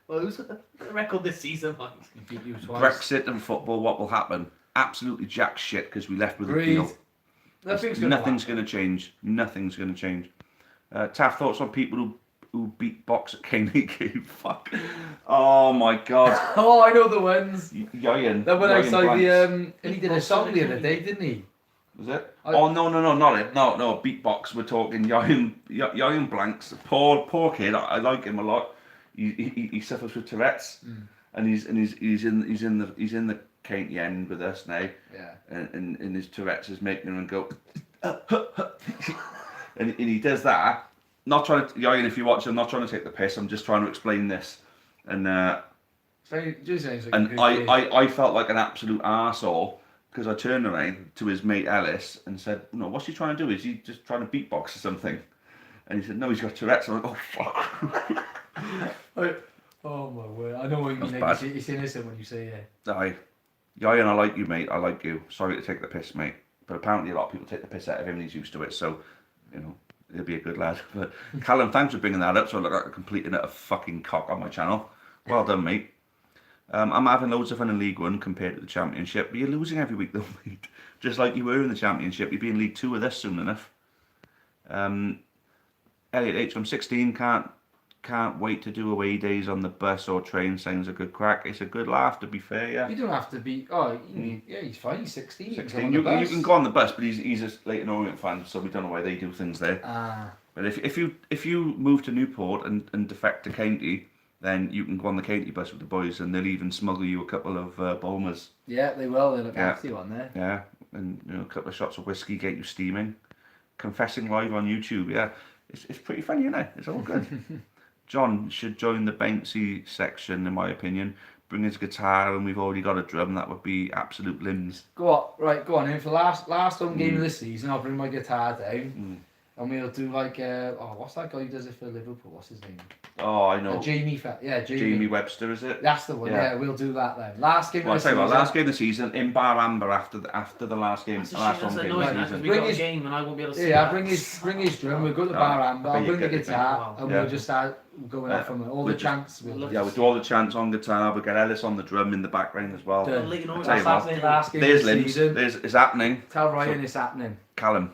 Well, who's the record this season, Mike? He beat you twice. Brexit and football, what will happen? Absolutely jack shit because we left with a Agreed. deal. Nothing's going to change. Nothing's going to change. Taff, thoughts on people who beat box at K-League? Fuck. Oh my god. Oh, I know the ones. Yoyan. That went outside Blanks. and he did a song the other day, didn't he? Was it? Oh no, not it. No, beatbox. We're talking Yoyan Blanks. Poor kid. I like him a lot. He suffers with Tourette's, and he's in the Kainty end with us now. Yeah. And his Tourette's is making him go, and he does that. Not trying to, Yoyan, if you watch, I'm not trying to take the piss. I'm just trying to explain this, and I felt like an absolute arsehole because I turned around to his mate Ellis and said, "No, what's he trying to do? Is he just trying to beatbox or something?" And he said, "No, he's got Tourette's." I'm like, "Oh fuck." Oh my word! I know what you mean. That's bad. It's innocent when you say it. Aye, Yoyan, I like you, mate. I like you. Sorry to take the piss, mate. But apparently a lot of people take the piss out of him and he's used to it. So, you know, he'll be a good lad. But Callum, thanks for bringing that up. So I look like a complete and utter fucking cock on my channel. Well done, mate. I'm having loads of fun in League One compared to the Championship, but you're losing every week though, mate. Just like you were in the Championship, you'll be in League 2 with us soon enough. Elliot H, I'm 16, can't wait to do away days on the bus or train. Sounds a good crack. It's a good laugh, to be fair, yeah. You don't have to be. Oh, yeah, he's fine. He's 16. 16. You can go on the bus, but he's a Leighton Orient fan, so we don't know why they do things there. But if you move to Newport and defect to Kainty, then you can go on the Kainty bus with the boys, and they'll even smuggle you a couple of Bulmers. Yeah, they will. They'll look after you on there. Yeah, and a couple of shots of whiskey, get you steaming. Confessing live on YouTube, yeah. It's pretty funny, isn't it? It's all good. John should join the bouncy section, in my opinion. Bring his guitar, and we've already got a drum. That would be absolute limbs. Go on. In for last home game of the season, I'll bring my guitar down, and we'll do like what's that guy who does it for Liverpool? What's his name? Oh, I know. Jamie Webster, is it? That's the one. Yeah, we'll do that then. Last game Well, of the I'll tell you season. what, last game of the season in Bar Amber after the last game, last home game of the season. We got a game and I won't be able to see Yeah, that. bring his drum. We'll go to Bar Amber. I'll bring the guitar, and Yeah. we'll just start going off from all the chants. We'll do all the chants on guitar. We'll get Ellis on the drum in the background as well. Done. Leighton Orient. Tell you That's what, happening last game There's of the limbs. season. It's happening. Tell Ryan it's happening. Callum.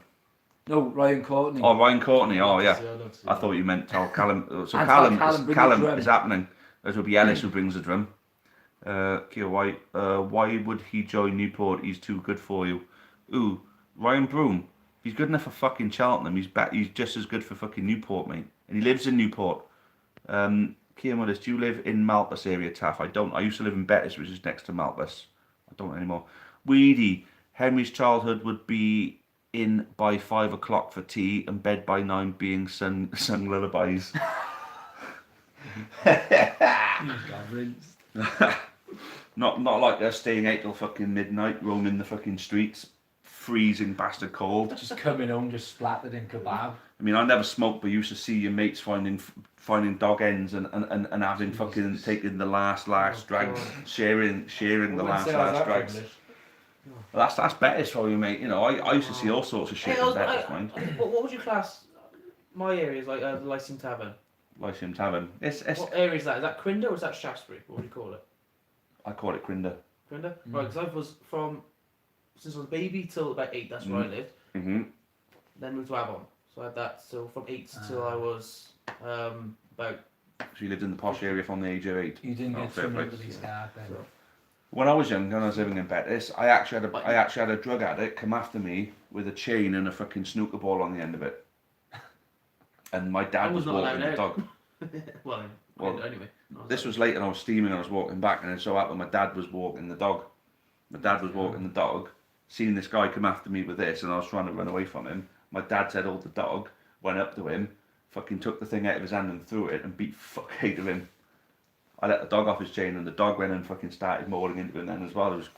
No, Ryan Courtney. Oh, Ryan Courtney. Oh, yeah. I thought you meant tell Callum. So Callum is happening. It will be Ellis who brings the drum. Kia White. Why would he join Newport? He's too good for you. Ooh, Ryan Broom. He's good enough for fucking Cheltenham. He's just as good for fucking Newport, mate. And he lives in Newport. Kia Mullis, do you live in Malpas area, Taff? I don't. I used to live in Bettis, which is next to Malpas. I don't anymore. Weedy. Henry's childhood would be in by 5 o'clock for tea and bed by 9 being sung lullabies. Not like they're staying 8 till fucking midnight, roaming the fucking streets, freezing bastard cold. Just coming home, just splattered in kebab. I mean, I never smoked, but used to see your mates finding dog ends and having fucking taking the last drags, sharing the last drags. Well, that's Bettis for you, mate. You know, I used to see all sorts of shit Hey, in Bettis, mind. what would you class? My area is like the Lyceum Tavern. Lyceum Tavern. It's What area is that? Is that Crinder or is that Shaftesbury? What would you call it? I call it Crinder. Crinder? Right, because I was since I was a baby till about 8, that's where I lived. Mm-hmm. Then moved to Avon. So I had that, so from 8 till I was about... So you lived in the posh area from the age of 8. You didn't Oh, get fair thrown play. into these cars then. So. When I was young and I was living in Bettis, I actually had a drug addict come after me with a chain and a fucking snooker ball on the end of it. And my dad was not walking allowed the out. dog. well, anyway. This was late and I was steaming and I was walking back, and it so happened my dad was walking the dog. My dad was walking the dog, seen this guy come after me with this, and I was trying to run away from him. My dad said, "Hold the dog," went up to him, fucking took the thing out of his hand and threw it and beat fuck out of him. I let the dog off his chain and the dog went and fucking started mauling into him then as well. It was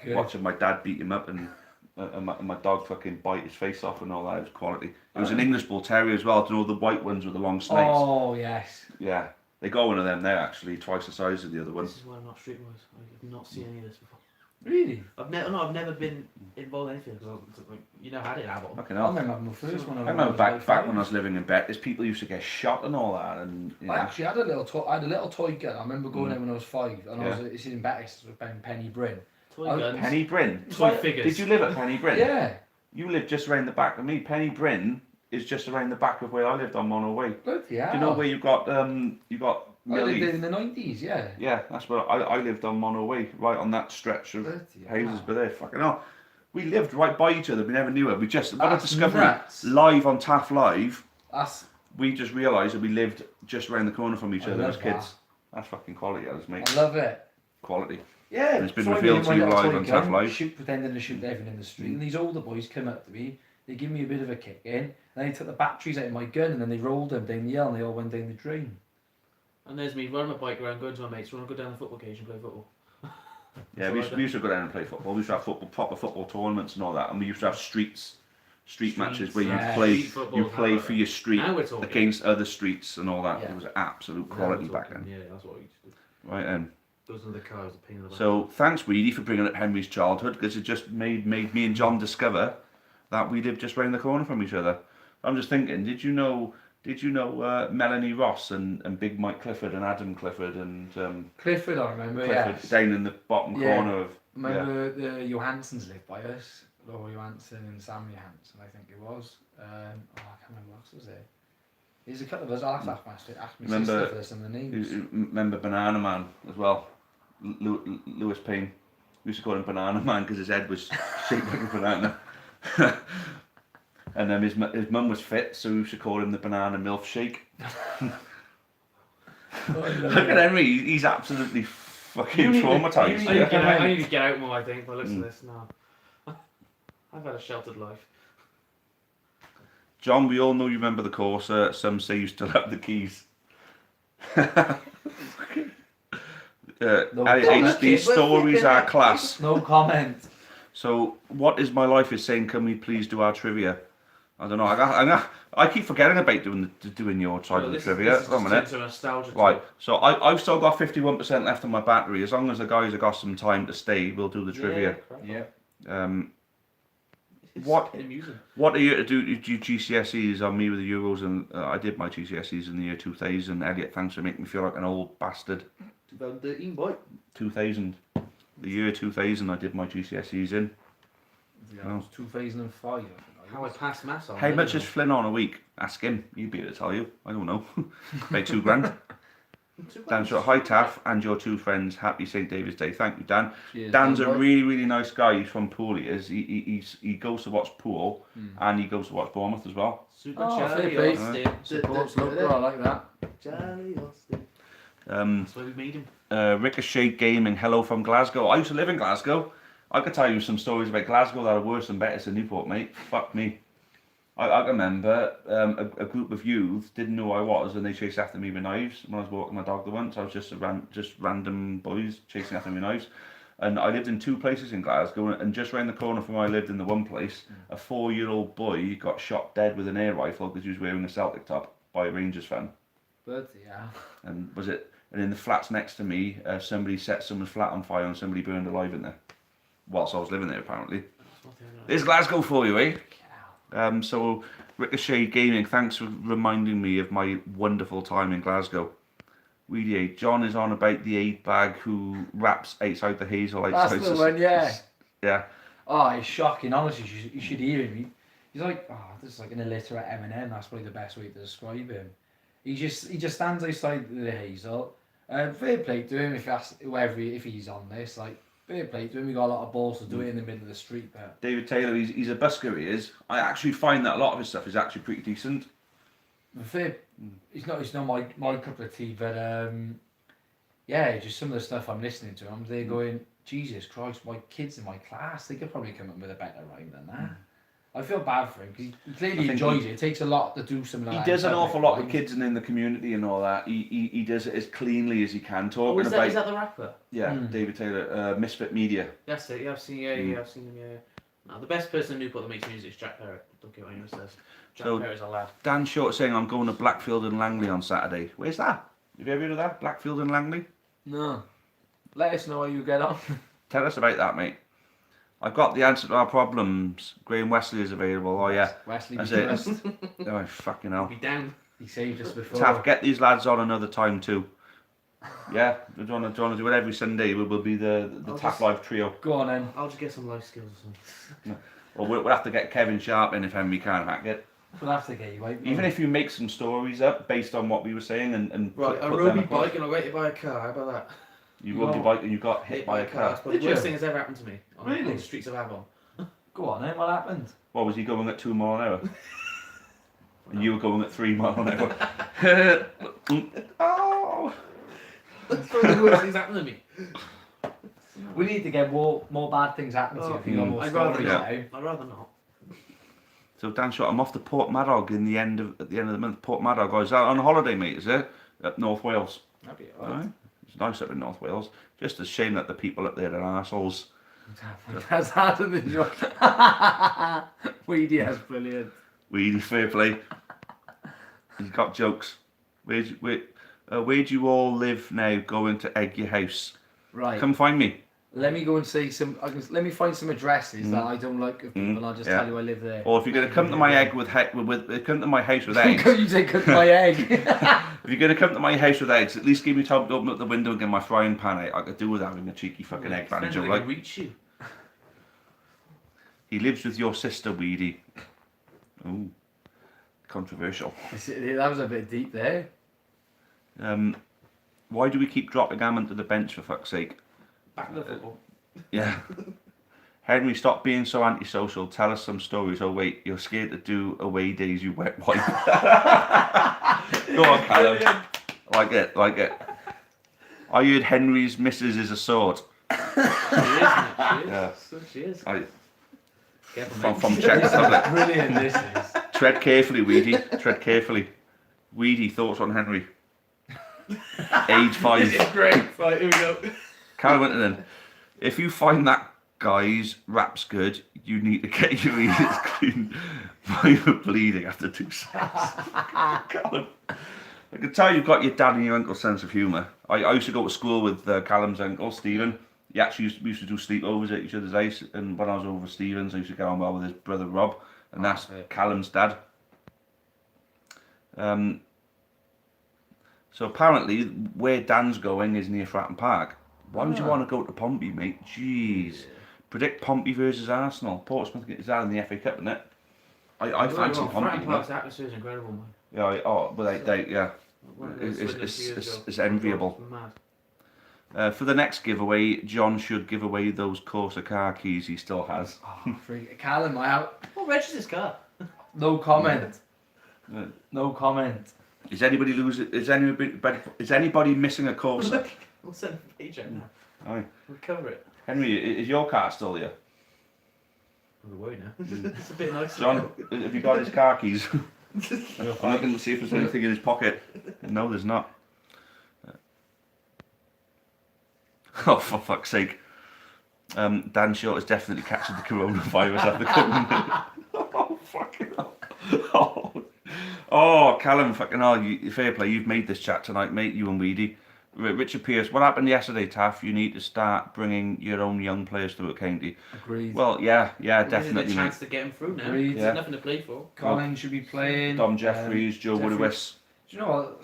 Good. watching my dad beat him up and my dog fucking bite his face off and all that. It was quality. It was an English Bull Terrier as well, to know the white ones with the long snakes. Oh, yes. Yeah, they got one of them there actually, twice the size of the other one. This is why I'm not streetwise. I have not seen any of this before. Really? I've never been involved in anything because I had it in Avon. Fucking I hell. remember my first one. I remember back when I was living in Bettis, people used to get shot and all that, and you know. I actually had a little toy. I had a little toy gun. I remember going there when I was 5, and Yeah. it's in Bettis, Penny Bryn. Toy Oh, guns. Penny Bryn. Toy figures. Did you live at Penny Bryn? Yeah. You lived just around the back of me. Penny Bryn is just around the back of where I lived on Mono Way. Bloody hell. Do you know where you got I lived Millie? in the 90s, yeah. Yeah, that's where I lived on Mono Way, right on that stretch of Bloody houses. hell. But there, fucking hell, we lived right by each other. We never knew it. We just what a That's discovery nuts. live on Taff Live. That's, We just realised that we lived just around the corner from each I other love as kids. That's fucking quality, that is, mate. I love it. Quality. Yeah, And it's been so I revealed made my to you little live toy on gun, Taff Live. pretending to shoot everything in the street, and these older boys come up to me, they give me a bit of a kick in, and they took the batteries out of my gun, and then they rolled them down the hill, and they all went down the drain. And there's me riding my bike around, going to my mates. We want to go down the football cage and play football. Yeah, we used to go down and play football. We used to have proper football tournaments and all that, and we used to have street matches where yeah. you play Street football, you play for your street Now we're talking. against other streets and all that. Yeah. It was absolute Now quality we're back talking, then. Yeah, that's what we used to do. Right then. Those are the cars, a pain in the butt. So thanks, Weedy, for bringing up Henry's childhood, because it just made me and John discover that we lived just round the corner from each other. I'm just thinking, did you know Melanie Ross and Big Mike Clifford and Adam Clifford and Clifford, I remember, Clifford yes. down in the bottom Yeah. corner of Remember the Johanssons lived by us? Laura Johansson and Sam Johansson, I think it was. I can't remember what else was there. There's a couple of us. I'll have to ask my Remember- sister for some of the You names. remember Banana Man as well? Lewis Payne. We used to call him Banana Man because his head was shaped like a banana. And then his mum was fit, so we used to call him the Banana Milf Shake. Look at Henry, he's absolutely fucking traumatised. I need to get out more, I think, by the looks of this. No. I've had a sheltered life. John, we all know you remember the Corsa. Some say you still have the keys. HD stories are class. No comment. So, what is my life is saying? Can we please do our trivia? I don't know. I keep forgetting about doing your side of the trivia. This is Wait a just minute. into nostalgia. Right. So I've still got 51% left on my battery. As long as the guys have got some time to stay, we'll do the trivia. Yeah. What- Amusing. What are you to do GCSEs on me with the Euros? And I did my GCSEs in the year 2000. Elliot, thanks for making me feel like an old bastard. 2013, boy. 2000. The year 2000 I did my GCSEs in. Yeah, it was 2005. I think I How I was. passed maths on. How I much don't is Flynn on a week? Ask him. He'd be able to tell you. I don't know. About $2 grand. know. Dan shot hi Taff and your two friends. Happy St David's Day. Thank you, Dan. Cheers, Dan's a Dan, boy. really nice guy. He's from Poole. He is. He goes to watch Poole and he goes to watch Bournemouth as well. Super Oh, Charlie fair play. Austin. Supports local, I like that. Charlie Austin. Um, That's why we made him. Ricochet Gaming. Hello from Glasgow. I used to live in Glasgow. I could tell you some stories about Glasgow that are worse and better than Newport, mate. Fuck me. I can remember a group of youth didn't know who I was and they chased after me with knives when I was walking my dog the once. I was just random boys chasing after me with knives. And I lived in two places in Glasgow, and just round the corner from where I lived in the one place, a 4-year-old boy got shot dead with an air rifle because he was wearing a Celtic top by a Rangers fan. Bloody hell. And in the flats next to me, somebody set someone's flat on fire and somebody burned alive in there. whilst I was living there, apparently. What the hell? There's Glasgow for you, eh? So, Ricochet Gaming, thanks for reminding me of my wonderful time in Glasgow. Really, John is on about the 8-bag who raps outside the hazel. That's the one, yeah. Yeah. Oh, it's shocking. Honestly, you should hear him. He's like, oh, this is like an illiterate Eminem. That's probably the best way to describe him. He just stands outside the hazel. Fair play to him if he's on this. Like, fair play to him. He got a lot of balls to do it in the middle of the street. But David Taylor, he's a busker. He is. I actually find that a lot of his stuff is actually pretty decent. fair, it's not my cup of tea. But yeah, just some of the stuff I'm listening to. I'm there going, Jesus Christ, my kids in my class, they could probably come up with a better rhyme than that. I feel bad for him because he clearly enjoys it. It takes a lot to do something like that. He does an awful lot with kids and in the community and all that. He does it as cleanly as he can. Talking is that the rapper? Yeah, David Taylor, Misfit Media. That's it. Yeah, I've seen. Yeah, I've seen him. Yeah. No, the best person in Newport that makes music is Jack Parrott. Don't care what anyone says. Jack Parrott's a lad. Dan Short saying I'm going to Blackfield and Langley on Saturday. Where's that? Have you ever heard of that? Blackfield and Langley? No. Let us know how you get on. Tell us about that, mate. I've got the answer to our problems. Graham Wesley is available. Oh yeah, Wesley, that's it. Oh fucking hell. Be down. He saved us before. Taff, get these lads on another time too. Yeah, do you want to do it every Sunday? We'll be the Taff Live trio. Go on then. I'll just get some life skills or something. Well, we'll have to get Kevin Sharp in if Henry can't hack it. We'll have to get you out. Even if you make some stories up based on what we were saying and right, I rode my bike and I got hit by a car. How about that? You rode your bike and you got hit by a car. That's the worst thing that's ever happened to me on Really? the streets of Avon. Go on then. What happened? What was he going at 2 miles an hour? And you were going at 3 miles an hour. Oh! That's probably the worst thing's happened to me. We need to get more bad things happen to you if you got more I'd rather stories not. now. I'd rather not. So Dan Short, I'm off to Port Madog at the end of the month. Port Madog, guys, on holiday, mate, is it? Up North Wales. That'd be alright. Right. It's nice up in North Wales. Just a shame that the people up there are arseholes. That's harder than your. Weedy, that's brilliant. Really fair play. He's got jokes. Where do you all live now? Going to egg your house. Right. Come find me. Let me go and say some. Let me find some addresses that I don't like of people, and I'll just tell you I live there. Or if you're going to come to my egg with come to my house with eggs. You say cook my egg. If you're going to come to my house with eggs, at least give me time to open up the window and get my frying pan out. I could do with having a cheeky fucking egg Friends manager, that like. can reach you. He lives with your sister, Weedy. Ooh, controversial. That was a bit deep there. Why do we keep dropping Hammond to the bench, for fuck's sake? Back to the football. Yeah. Henry, stop being so antisocial. Tell us some stories. Oh wait, you're scared to do away days, you wet wipe. Go on, Callum. Like it. I heard Henry's missus is a sword. She is, isn't it? She is. Yeah. So she is. From Czech Republic. Brilliant, this is. Tread carefully, Weedy. Tread carefully. Weedy, thoughts on Henry? Age 5. It's great. Right, here we go. Callum Winterton, if you find that guy's rap's good, you need to get your ears clean. Why you're bleeding after 2 seconds. Callum, I can tell you've got your dad and your uncle's sense of humour. I used to go to school with Callum's uncle, Stephen. He actually used to do sleepovers at each other's house, and when I was over Stephen's, I used to get on well with his brother Rob, and that's Callum's dad. So apparently, where Dan's going is near Fratton Park. Why would you want to go to Pompey, mate? Jeez. Yeah. Predict Pompey versus Arsenal. Portsmouth is that in the FA Cup, isn't it? I fancy Pompey. Fratton Park's atmosphere is incredible, man. Yeah, yeah. It's enviable. For the next giveaway, John should give away those Corsa car keys he still has. Oh, freak. Callum, what reg is this car? No comment. No comment. Is anybody losing? Is anybody missing a Corsa? We'll send a page out now. Aye. We'll cover it. Henry, is your car still here? I'm worried now. It's a bit nice. John, have you got his car keys? I'm looking to see if there's anything in his pocket. No, there's not. Oh, for fuck's sake. Dan Short is definitely catching the coronavirus after coming. Oh, fucking hell. Oh, Callum, fucking hell. Fair play. You've made this chat tonight, mate, you and Weedy. Richard Pearce, what happened yesterday, Taff? You need to start bringing your own young players through at County. Agreed. Well, yeah, definitely, This is a chance mate. to get him through now. Agreed. There's nothing to play for. Colin should be playing. Dom Jeffries, Joe Woodowis. Do you know what?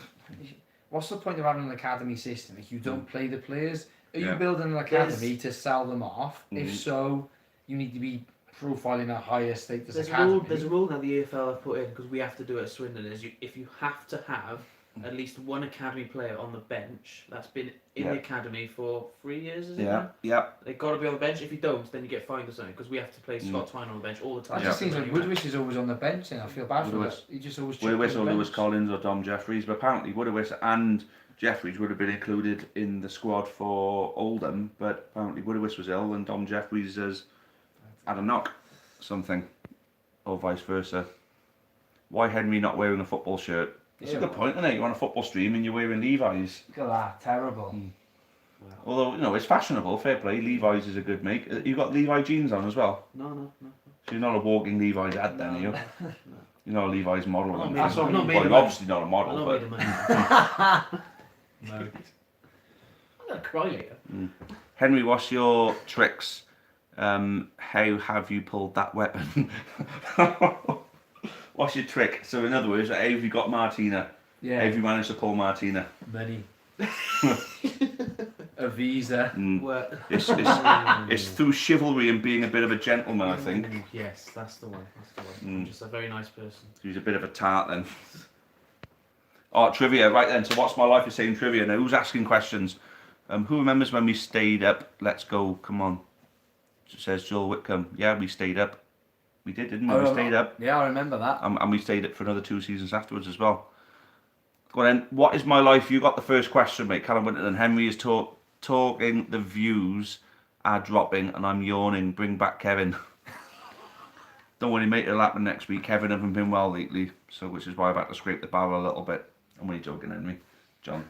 What's the point of having an academy system if you don't play the players? Are you building an academy to sell them off? If so, you need to be profiling a higher status academy. There's a rule now the EFL have put in, because we have to do it at Swindon, is if you have to have at least one academy player on the bench that's been in the academy for 3 years, is it? Yeah. They've got to be on the bench. If you don't, then you get fined or something, because we have to play Scott Twine on the bench all the time. It just seems like Woodowis is always on the bench, and I feel bad for that. He just always Woodowis or Lewis Collins or Dom Jeffries, but apparently Woodowis and Jeffries would have been included in the squad for Oldham, but apparently Woodowis was ill and Dom Jeffries has had a knock, something, or vice versa. Why Henry not wearing a football shirt? That's a good point, isn't it? You're on a football stream and you're wearing Levi's. Look at that, terrible. Although, you know, it's fashionable, fair play. Levi's is a good make. You got Levi jeans on as well? No. So you're not a walking Levi's ad then, are you? No. You're not a Levi's model. I'm then. not made Well, of you're obviously not a model, but... No. I'm going to cry later. Henry, what's your tricks? How have you pulled that weapon? What's your trick? So in other words, how have you got Martina? Yeah. How have you managed to pull Martina? Many. A visa. It's through chivalry and being a bit of a gentleman, I think. Yes, that's the one. I'm just a very nice person. He's a bit of a tart then. Oh, trivia, right then. So what's my life is saying trivia now? Who's asking questions? Who remembers when we stayed up? Let's go, come on. Says Joel Whitcomb. Yeah, we stayed up. We did, didn't we? We stayed up. Yeah, I remember that. And we stayed up for another 2 seasons afterwards as well. Go on then. What is my life? You got the first question, mate. Callum Winton and Henry is talking. The views are dropping and I'm yawning. Bring back Kevin. Don't worry, mate. It'll happen next week. Kevin hasn't been well lately, so which is why I've had to scrape the barrel a little bit. I'm only joking, Henry. John.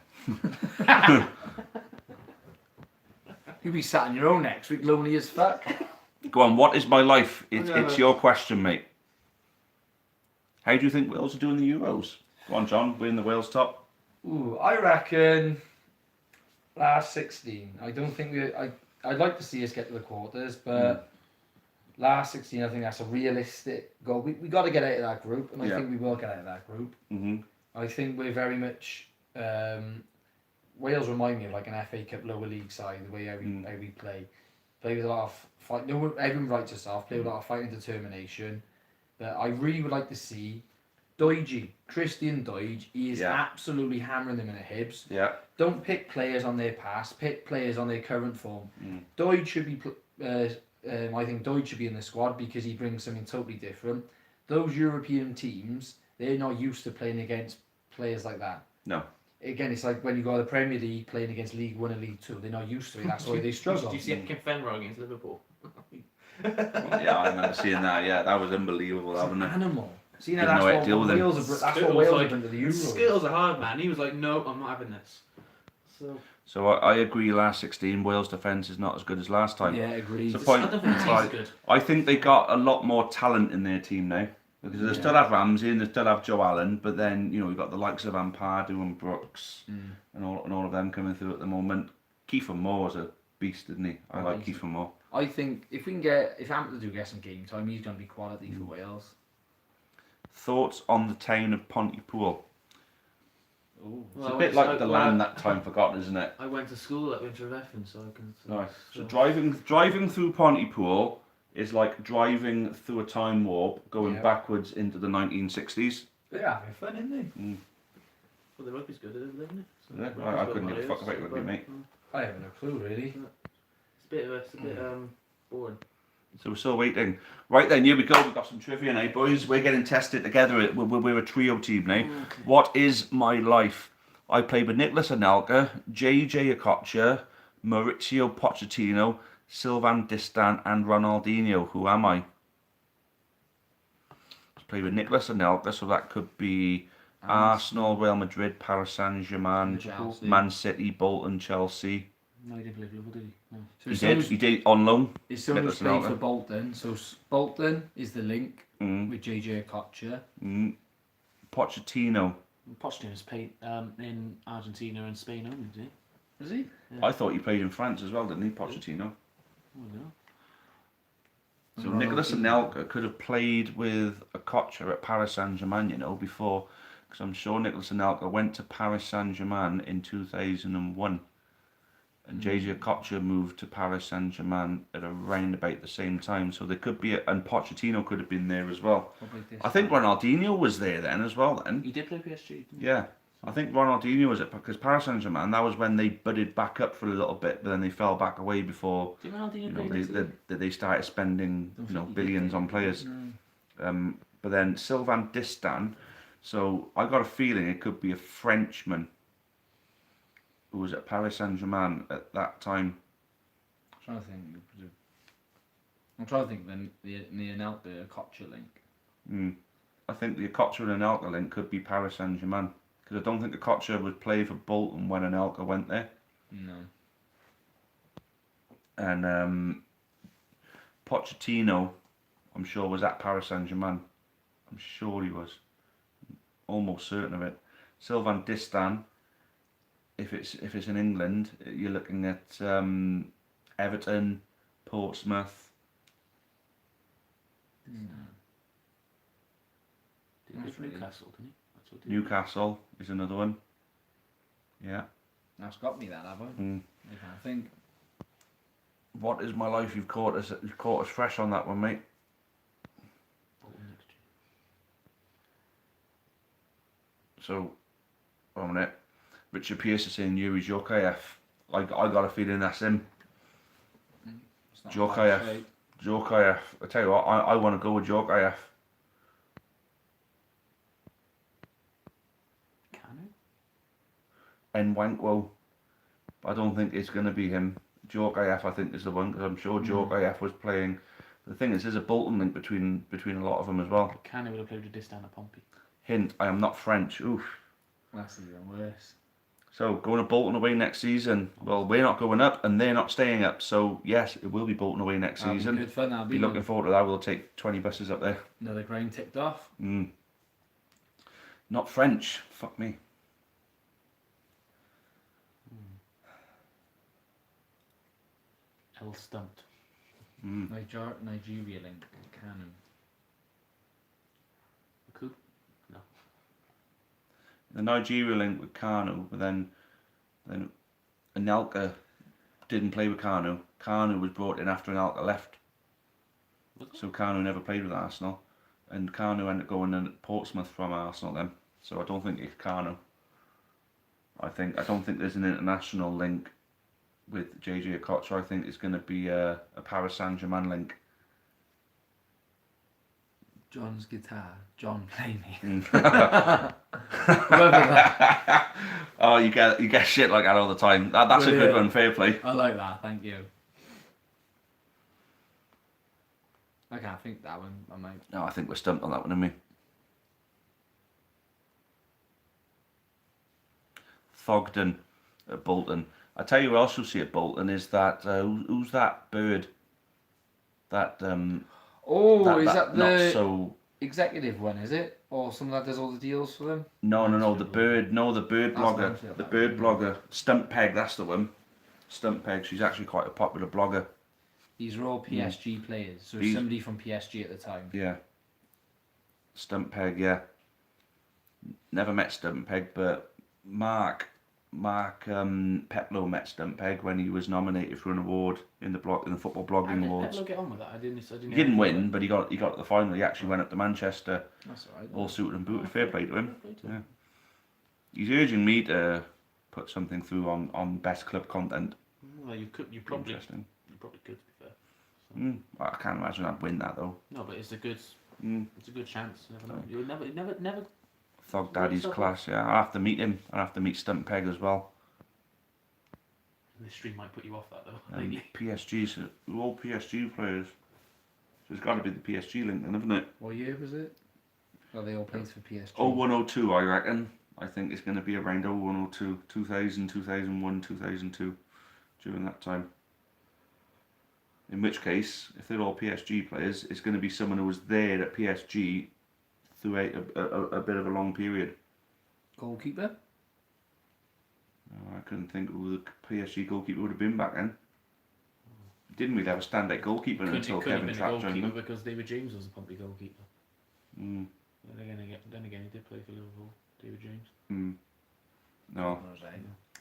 You'll be sat on your own next week, lonely as fuck. Go on, what is my life? It's your question, mate. How do you think Wales are doing the Euros? Go on, John, we're in the Wales top. Ooh, I reckon last 16. I don't think I'd like to see us get to the quarters, but last 16, I think that's a realistic goal. We got to get out of that group, and I think we will get out of that group. I think we're very much... Wales remind me of like an FA Cup lower league side, the way how we play. Play with a lot of fight. No, everyone writes us off. Play with a lot of fight and determination. But I really would like to see Christian Doige. He is absolutely hammering them in the Hibs. Yeah. Don't pick players on their past. Pick players on their current form. Doige should be. I think Doige should be in the squad because he brings something totally different. Those European teams, they're not used to playing against players like that. No. Again, it's like when you go to the Premier League playing against League 1 and League 2, they're not used to it. That's why they struggle. Did you see Kim Fenrir against Liverpool? Yeah, I remember seeing that. Yeah, that was unbelievable, wasn't it? Animal. See, now Didn't know how to deal with him. That's what Wales have done to the Euros. Skills are hard, man. He was like, no, I'm not having this. So I agree. Last 16, Wales' defence is not as good as last time. Yeah, agreed. The point, I don't think the team's good. I think they got a lot more talent in their team now. Because they still have Ramsey and they still have Joe Allen, but then you've got the likes of Ampadu and Brooks and all of them coming through at the moment. Kiefer Moore's a beast, isn't he? I like Kiefer Moore. I think if Hampton do get some game time, he's going to be quality for Wales. Thoughts on the town of Pontypool? Ooh. It's a bit like the land that time forgotten, isn't it? I went to school at Winter Effin, so I can... Nice. So driving through Pontypool is like driving through a time warp, going backwards into the 1960s. They're having fun, aren't they? Well, the rugby's good, isn't it? So I couldn't give a fuck about rugby, mate. I haven't a clue, really. It's a bit boring. So we're still waiting. Right then, here we go. We've got some trivia now, boys. We're getting tested together. We're a trio team now. Okay. What is my life? I played with Nicholas Anelka, JJ Okocha, Maurizio Pochettino, Sylvain Distin and Ronaldinho. Who am I? Played with Nicholas Anelka, so that could be Arsenal, Real Madrid, Paris Saint-Germain, Man City, Bolton, Chelsea. No, he didn't play Liverpool, did he? No. So he did on loan. His son was played for Bolton, so Bolton is the link with JJ Okocha. Pochettino. Pochettino's played in Argentina and Spain only, did he? Is he? Yeah. I thought he played in France as well, didn't he, Pochettino? Oh, no. So Nicolas Anelka could have played with a Kocher at Paris Saint-Germain, before, because I'm sure Nicolas Anelka went to Paris Saint-Germain in 2001, and JJ Kocher moved to Paris Saint-Germain at around about the same time. So there could be, and Pochettino could have been there as well. I think Ronaldinho was there then as well. Then He did play PSG. Didn't he? yeah, I think Ronaldinho was it because Paris Saint-Germain. That was when they budded back up for a little bit, but then they fell back away before. Did Ronaldinho play next season? They started spending billions on players. No. But then Sylvain Distin, so I got a feeling it could be a Frenchman who was at Paris Saint-Germain at that time. I'm trying to think then the Anelka Kocher link. I think the Kocher and Anelka link could be Paris Saint-Germain because I don't think the Kocher would play for Bolton when Anelka went there. No. And Pochettino, I'm sure, was at Paris Saint-Germain. I'm sure he was. Almost certain of it. Sylvain Distin, if it's in England, you're looking at Everton, Portsmouth. Did he play for Newcastle, didn't he? That's what he did. Newcastle is another one. Yeah. That's got me that, have I? I think. What is my life? You've caught us fresh on that one, mate. Bolton next year. So, 1 minute. Richard Pearce is saying Yuri Djokayev. I got a feeling that's him. It's not Djokayev. bad shape. Djokayev. I tell you what, I want to go with Djokayev. Nwankwo. I don't think it's going to be him. Djokayev, I think, is the one because I'm sure Djokayev was playing. The thing is, there's a Bolton link between a lot of them as well. Canny would have played with Distin at Pompey. Hint: I am not French. Oof. That's even worse. So going to Bolton away next season. Well, we're not going up, and they're not staying up. So yes, it will be Bolton away next season. Good fun. That'll Be looking forward to that. We'll take 20 buses up there. Another ground ticked off. Not French. Fuck me. L stumped. Nigeria link. Canon. Cool. No. The Nigeria link with Kanu, but then Anelka didn't play with Kanu. Kanu was brought in after Anelka left. So Kanu never played with Arsenal. And Kanu ended up going in at Portsmouth from Arsenal then. So I don't think it's Kanu. I don't think there's an international link with JJ Okocha. I think it's going to be a Paris Saint-Germain link. John's guitar. John, play me. Oh, you get shit like that all the time. That's a good one. Fair play. I like that. Thank you. I can't think that one. I might. No, I think we're stumped on that one, aren't we? Thogden at Bolton. I tell you what else you'll see at Bolton is that who's that bird? That is that not the so executive one? Is it, or someone that does all the deals for them? no the bird blogger, Mansfield. the bird blogger Stump Peg. That's the one. Stump Peg. She's actually quite a popular blogger. These are all PSG players, so somebody from PSG at the time. Yeah. Stump Peg, yeah. Never met Stump Peg, but Mark Peplow met Stump Peg when he was nominated for an award in the football blogging awards. How did Peplow get on with that? I didn't He didn't win, but he got to the final. He actually went up to Manchester, That's alright. all suited and booted. Fair play to him. Fair play to Yeah. him. He's urging me to put something through on best club content. Well, you probably could, to be fair. I can't imagine I'd win that though. No, but it's a good chance. You never know. You'll never. Thog Daddy's class, yeah. I'll have to meet him. I'll have to meet Stump Peg as well. This stream might put you off that though. And PSG's, we're all PSG players. So it's got to be the PSG link then, haven't it? What year was it? Oh, they all played for PSG. 0102, I reckon. I think it's going to be around 0102, 2000, 2001, 2002, during that time. In which case, if they're all PSG players, it's going to be someone who was there at PSG throughout a bit of a long period. Goalkeeper? Oh, I couldn't think who the PSG goalkeeper would have been back then. Didn't really have a standout goalkeeper until Kevin Trapp joined them. Because David James was a Pompey goalkeeper. Mm. Then again, he did play for Liverpool. David James. Mm. No,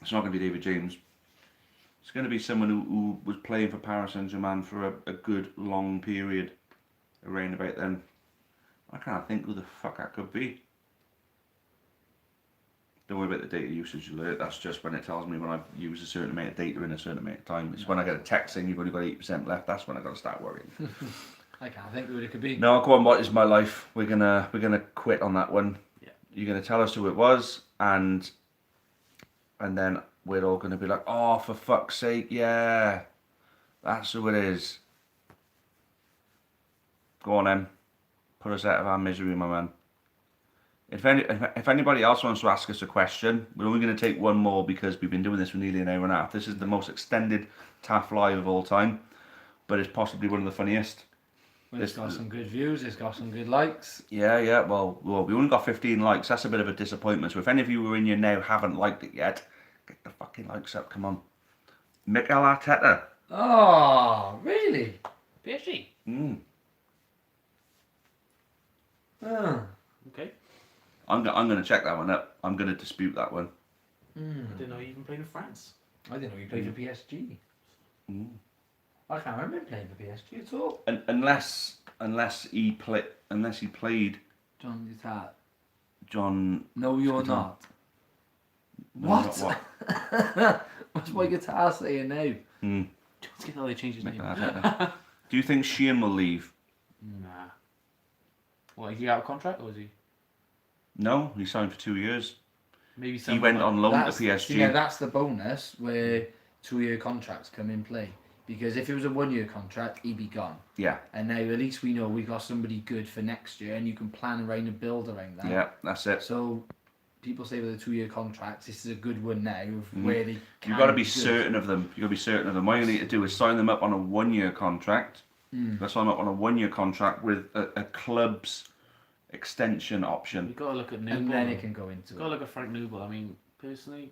it's not going to be David James. It's going to be someone who was playing for Paris Saint-Germain for a good long period around about then. I can't think who the fuck that could be. Don't worry about the data usage alert. That's just when it tells me when I've used a certain amount of data in a certain amount of time. It's when I get a text saying you've only got 8% left. That's when I got to start worrying. I can't think who it could be. No, go on. What is my life? We're gonna quit on that one. Yeah. You're gonna tell us who it was, and then we're all gonna be like, oh, for fuck's sake, yeah, that's who it is. Go on, then. Put us out of our misery, my man. If anybody else wants to ask us a question, we're only going to take one more because we've been doing this for nearly an hour and a half. This is the most extended Taff Live of all time, but it's possibly one of the funniest. Well, it's got some good views, it's got some good likes. Yeah. Well, we only got 15 likes. That's a bit of a disappointment. So if any of you who are in here now haven't liked it yet, get the fucking likes up. Come on. Mikel Arteta. Oh, really? PSG. Oh. Okay. I'm going to check that one up. I'm going to dispute that one. I didn't know you even played in France. I didn't know you played for PSG. Mm. I can't remember him playing for PSG at all. And unless he played John Taff. John. No, you're Guitar. not. No, What? not what? What's my guitar saying now? Just get how they changed his name. Do you think Sheehan will leave? Nah. What, is he out of contract or is he? No, he signed for 2 years. Maybe He went on loan to PSG. See, yeah, that's the bonus where 2-year contracts come in play. Because if it was a 1-year contract, he'd be gone. Yeah. And now at least we know we got somebody good for next year, and you can plan around and build around that. Yeah, that's it. So people say with the 2-year contracts, this is a good one now of where they can. You've got to be good. certain of them. You've got to be certain of them. What you need to do is sign them up on a 1-year contract. Let's sign them up on a 1-year contract with a club's extension option. You've got to look at Newport. And then it can go into You've got to look at Frank Newport. I mean, personally,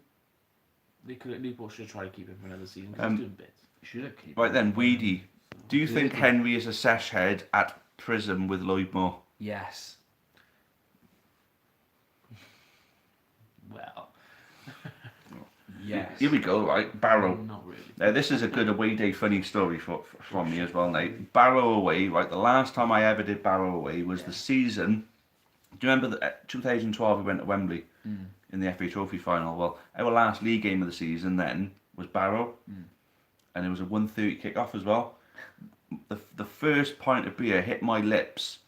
Newport should try to keep him for another season because he's doing bits. Should have kept Right then, Weedy. Do you think Weedy. Henry is a sesh head at Prism with Lloyd Moore? Yes. Well, Yes. Here we go, right? Barrow. not really. Now, this is a good away day funny story from me as well, Nate. Barrow away, right? The last time I ever did Barrow away was the season. Do you remember that 2012 we went to Wembley in the FA Trophy final? Well, our last league game of the season then was Barrow, and it was a 1:30 kick-off as well. The first pint of beer hit my lips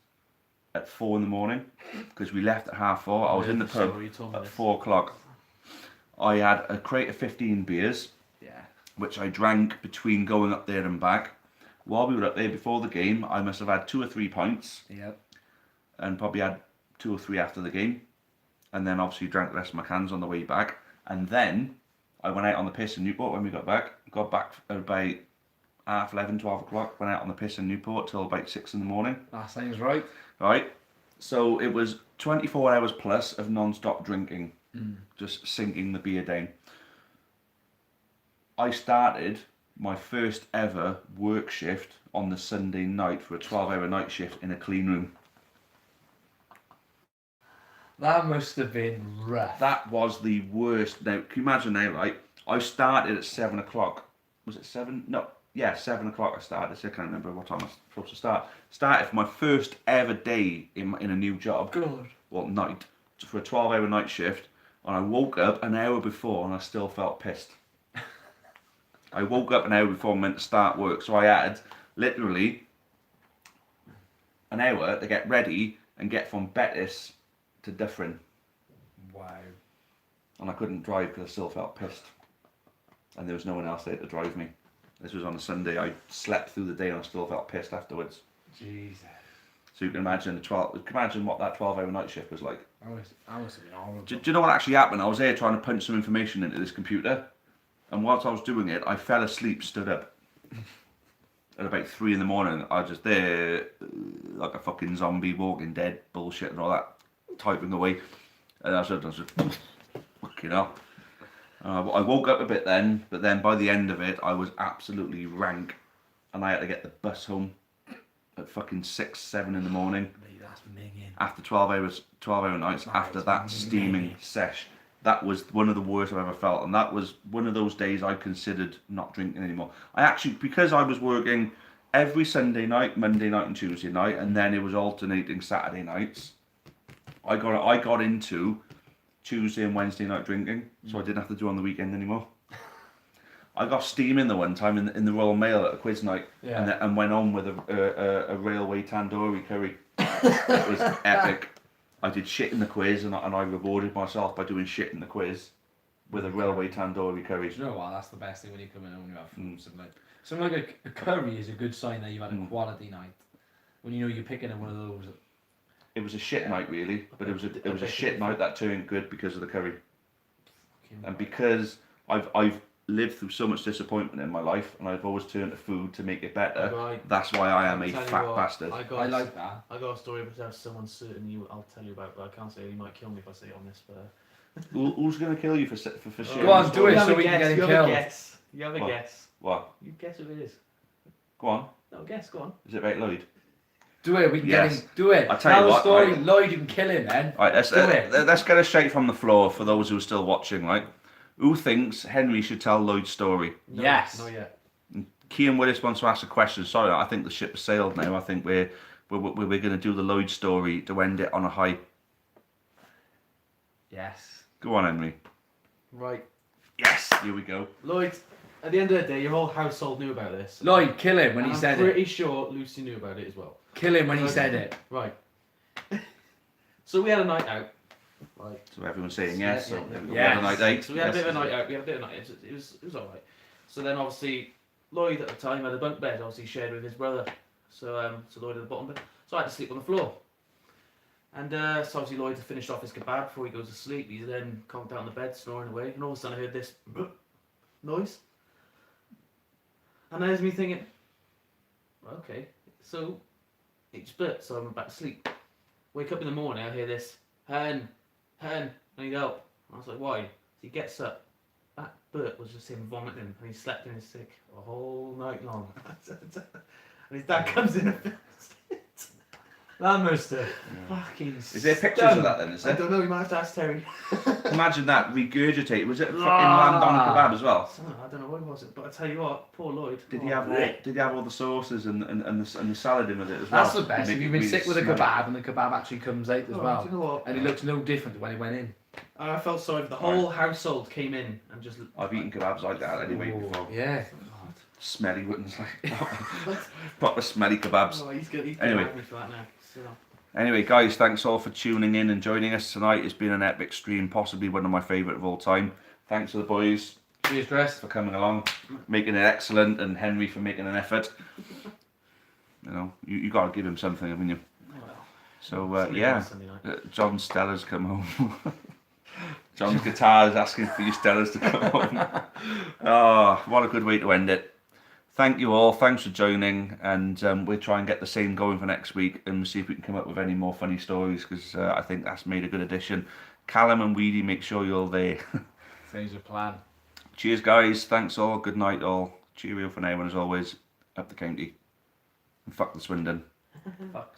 at 4 in the morning because we left at 4:30. I was in the pub at 4 o'clock. I had a crate of 15 beers, which I drank between going up there and back. While we were up there before the game, I must have had 2 or 3 pints. Yep. And probably had 2 or 3 after the game. And then obviously drank the rest of my cans on the way back. And then I went out on the piss in Newport when we got back. Got back at about 11:30, 12 o'clock. Went out on the piss in Newport till about 6 in the morning. That sounds right. Right? So it was 24 hours plus of non-stop drinking. Just sinking the beer down. I started my first ever work shift on the Sunday night for a 12-hour night shift in a clean room. That must have been rough. That was the worst. Now, can you imagine now, right? I started at 7 o'clock. Was it 7? No. Yeah, 7 o'clock I started. I can't remember what time I was supposed to start. Started for my first ever day in a new job. God. Well, night. For a 12-hour night shift. And I woke up an hour before and I still felt pissed. I woke up an hour before I meant to start work. So I had literally an hour to get ready and get from Betis to Dufferin. Wow. And I couldn't drive because I still felt pissed. And there was no one else there to drive me. This was on a Sunday. I slept through the day and I still felt pissed afterwards. Jesus. So you can imagine what that 12-hour night shift was like. I must have been horrible. Do you know what actually happened? I was there trying to punch some information into this computer. And whilst I was doing it, I fell asleep, stood up. At about 3 in the morning, I was just there like a fucking zombie, Walking Dead bullshit and all that, typing away. And I was just fucking hell. I woke up a bit then, but then by the end of it, I was absolutely rank, and I had to get the bus home at fucking 6, 7 in the morning. Mate, that's minging. After 12-hour nights, after that steaming sesh. That was one of the worst I've ever felt, and that was one of those days I considered not drinking anymore. I actually, because I was working every Sunday night, Monday night and Tuesday night, and then it was alternating Saturday nights, I got into Tuesday and Wednesday night drinking, so I didn't have to do it on the weekend anymore. I got steaming the one time in the Royal Mail at a quiz night, and went on with a railway tandoori curry. It was epic. I did shit in the quiz, and I rewarded myself by doing shit in the quiz with a railway tandoori curry. Do you know what? That's the best thing when you come in and you have food. Something like a curry is a good sign that you've had a quality night. When you know you're picking at one of those. It was a shit night, really, but it was a shit night that turned good because of the curry, and because I've lived through so much disappointment in my life, and I've always turned to food to make it better. Right. That's why I am a Tell you fat what, bastard. I like that. I got a story about someone certain I'll tell you about, but I can't say it. He might kill me if I say it on this. But Who's going to kill you for sharing? Go on, the do story? it. You have So a we can guess. get him You have a killed. guess. You have a What? guess. What? You guess who it is. Go on. No, guess. Go on. Is it about Lloyd? Do it. We can Yes. get him. Do it. I'll tell you the what, story. right. Lloyd, you can kill him, man. Right, let's Do it. let's get it straight from the floor for those who are still watching. Right, who thinks Henry should tell Lloyd's story? No, Yes. Not yet. Kean Willis wants to ask a question. Sorry, I think the ship has sailed now. I think we're going to do the Lloyd story to end it on a high. Yes. Go on, Henry. Right. Yes, here we go. Lloyd, at the end of the day, your whole household knew about this. Lloyd, kill him when And he I'm said pretty it. sure Lucy knew about it as well. Kill him when he said it. Right. So we had a night out. Right. So everyone's saying yes. So Yeah. we had a night out. So we had a Yes. bit of a night out. It was alright. So then obviously Lloyd at the time had a bunk bed. Obviously shared with his brother. So Lloyd at the bottom bed. So I had to sleep on the floor. And so obviously Lloyd had finished off his kebab before he goes to sleep. He's then conked out on the bed, snoring away. And all of a sudden I heard this noise. And there's me thinking, okay, so it's split, so I'm back to sleep. Wake up in the morning, I hear this, Hen, I need help. And I was like, why? So he gets up. That Bert was just him vomiting, and he slept in his sick a whole night long. And his dad comes in and films it. That must have fucking. Is there pictures of that then? Is I there? don't know. You might have to ask Terry. Imagine that regurgitate. Was it fucking land on kebab as well? I don't know what was it, but I tell you what, poor Lloyd. Did he have all the sauces and the salad in with it as well? That's the best. If you've been sick with a kebab and the kebab actually comes out as well. Do you know what? And it looks no different to when it went in. I felt sorry for the whole household came in and just. I've eaten kebabs like that anyway before. Yeah. Smelly ones, like proper smelly kebabs. Oh, he's gonna Anyway. have me for that now. So. Anyway, guys, thanks all for tuning in and joining us tonight. It's been an epic stream, possibly one of my favourite of all time. Thanks to the boys Cheers, Chris. for coming along, making it excellent, and Henry for making an effort. You know, you got to give him something, haven't you? Oh, well. So Somebody yeah, else Sunday night. John Stella's come home. John's guitar is asking for you Stellas to come home. Oh, what a good way to end it. Thank you all. Thanks for joining, and we'll try and get the same going for next week, and see if we can come up with any more funny stories, because I think that's made a good addition. Callum and Weedy, make sure you're there. Sounds a plan. Cheers, guys. Thanks all. Good night, all. Cheerio for now, and as always, up the county. And fuck the Swindon. Fuck.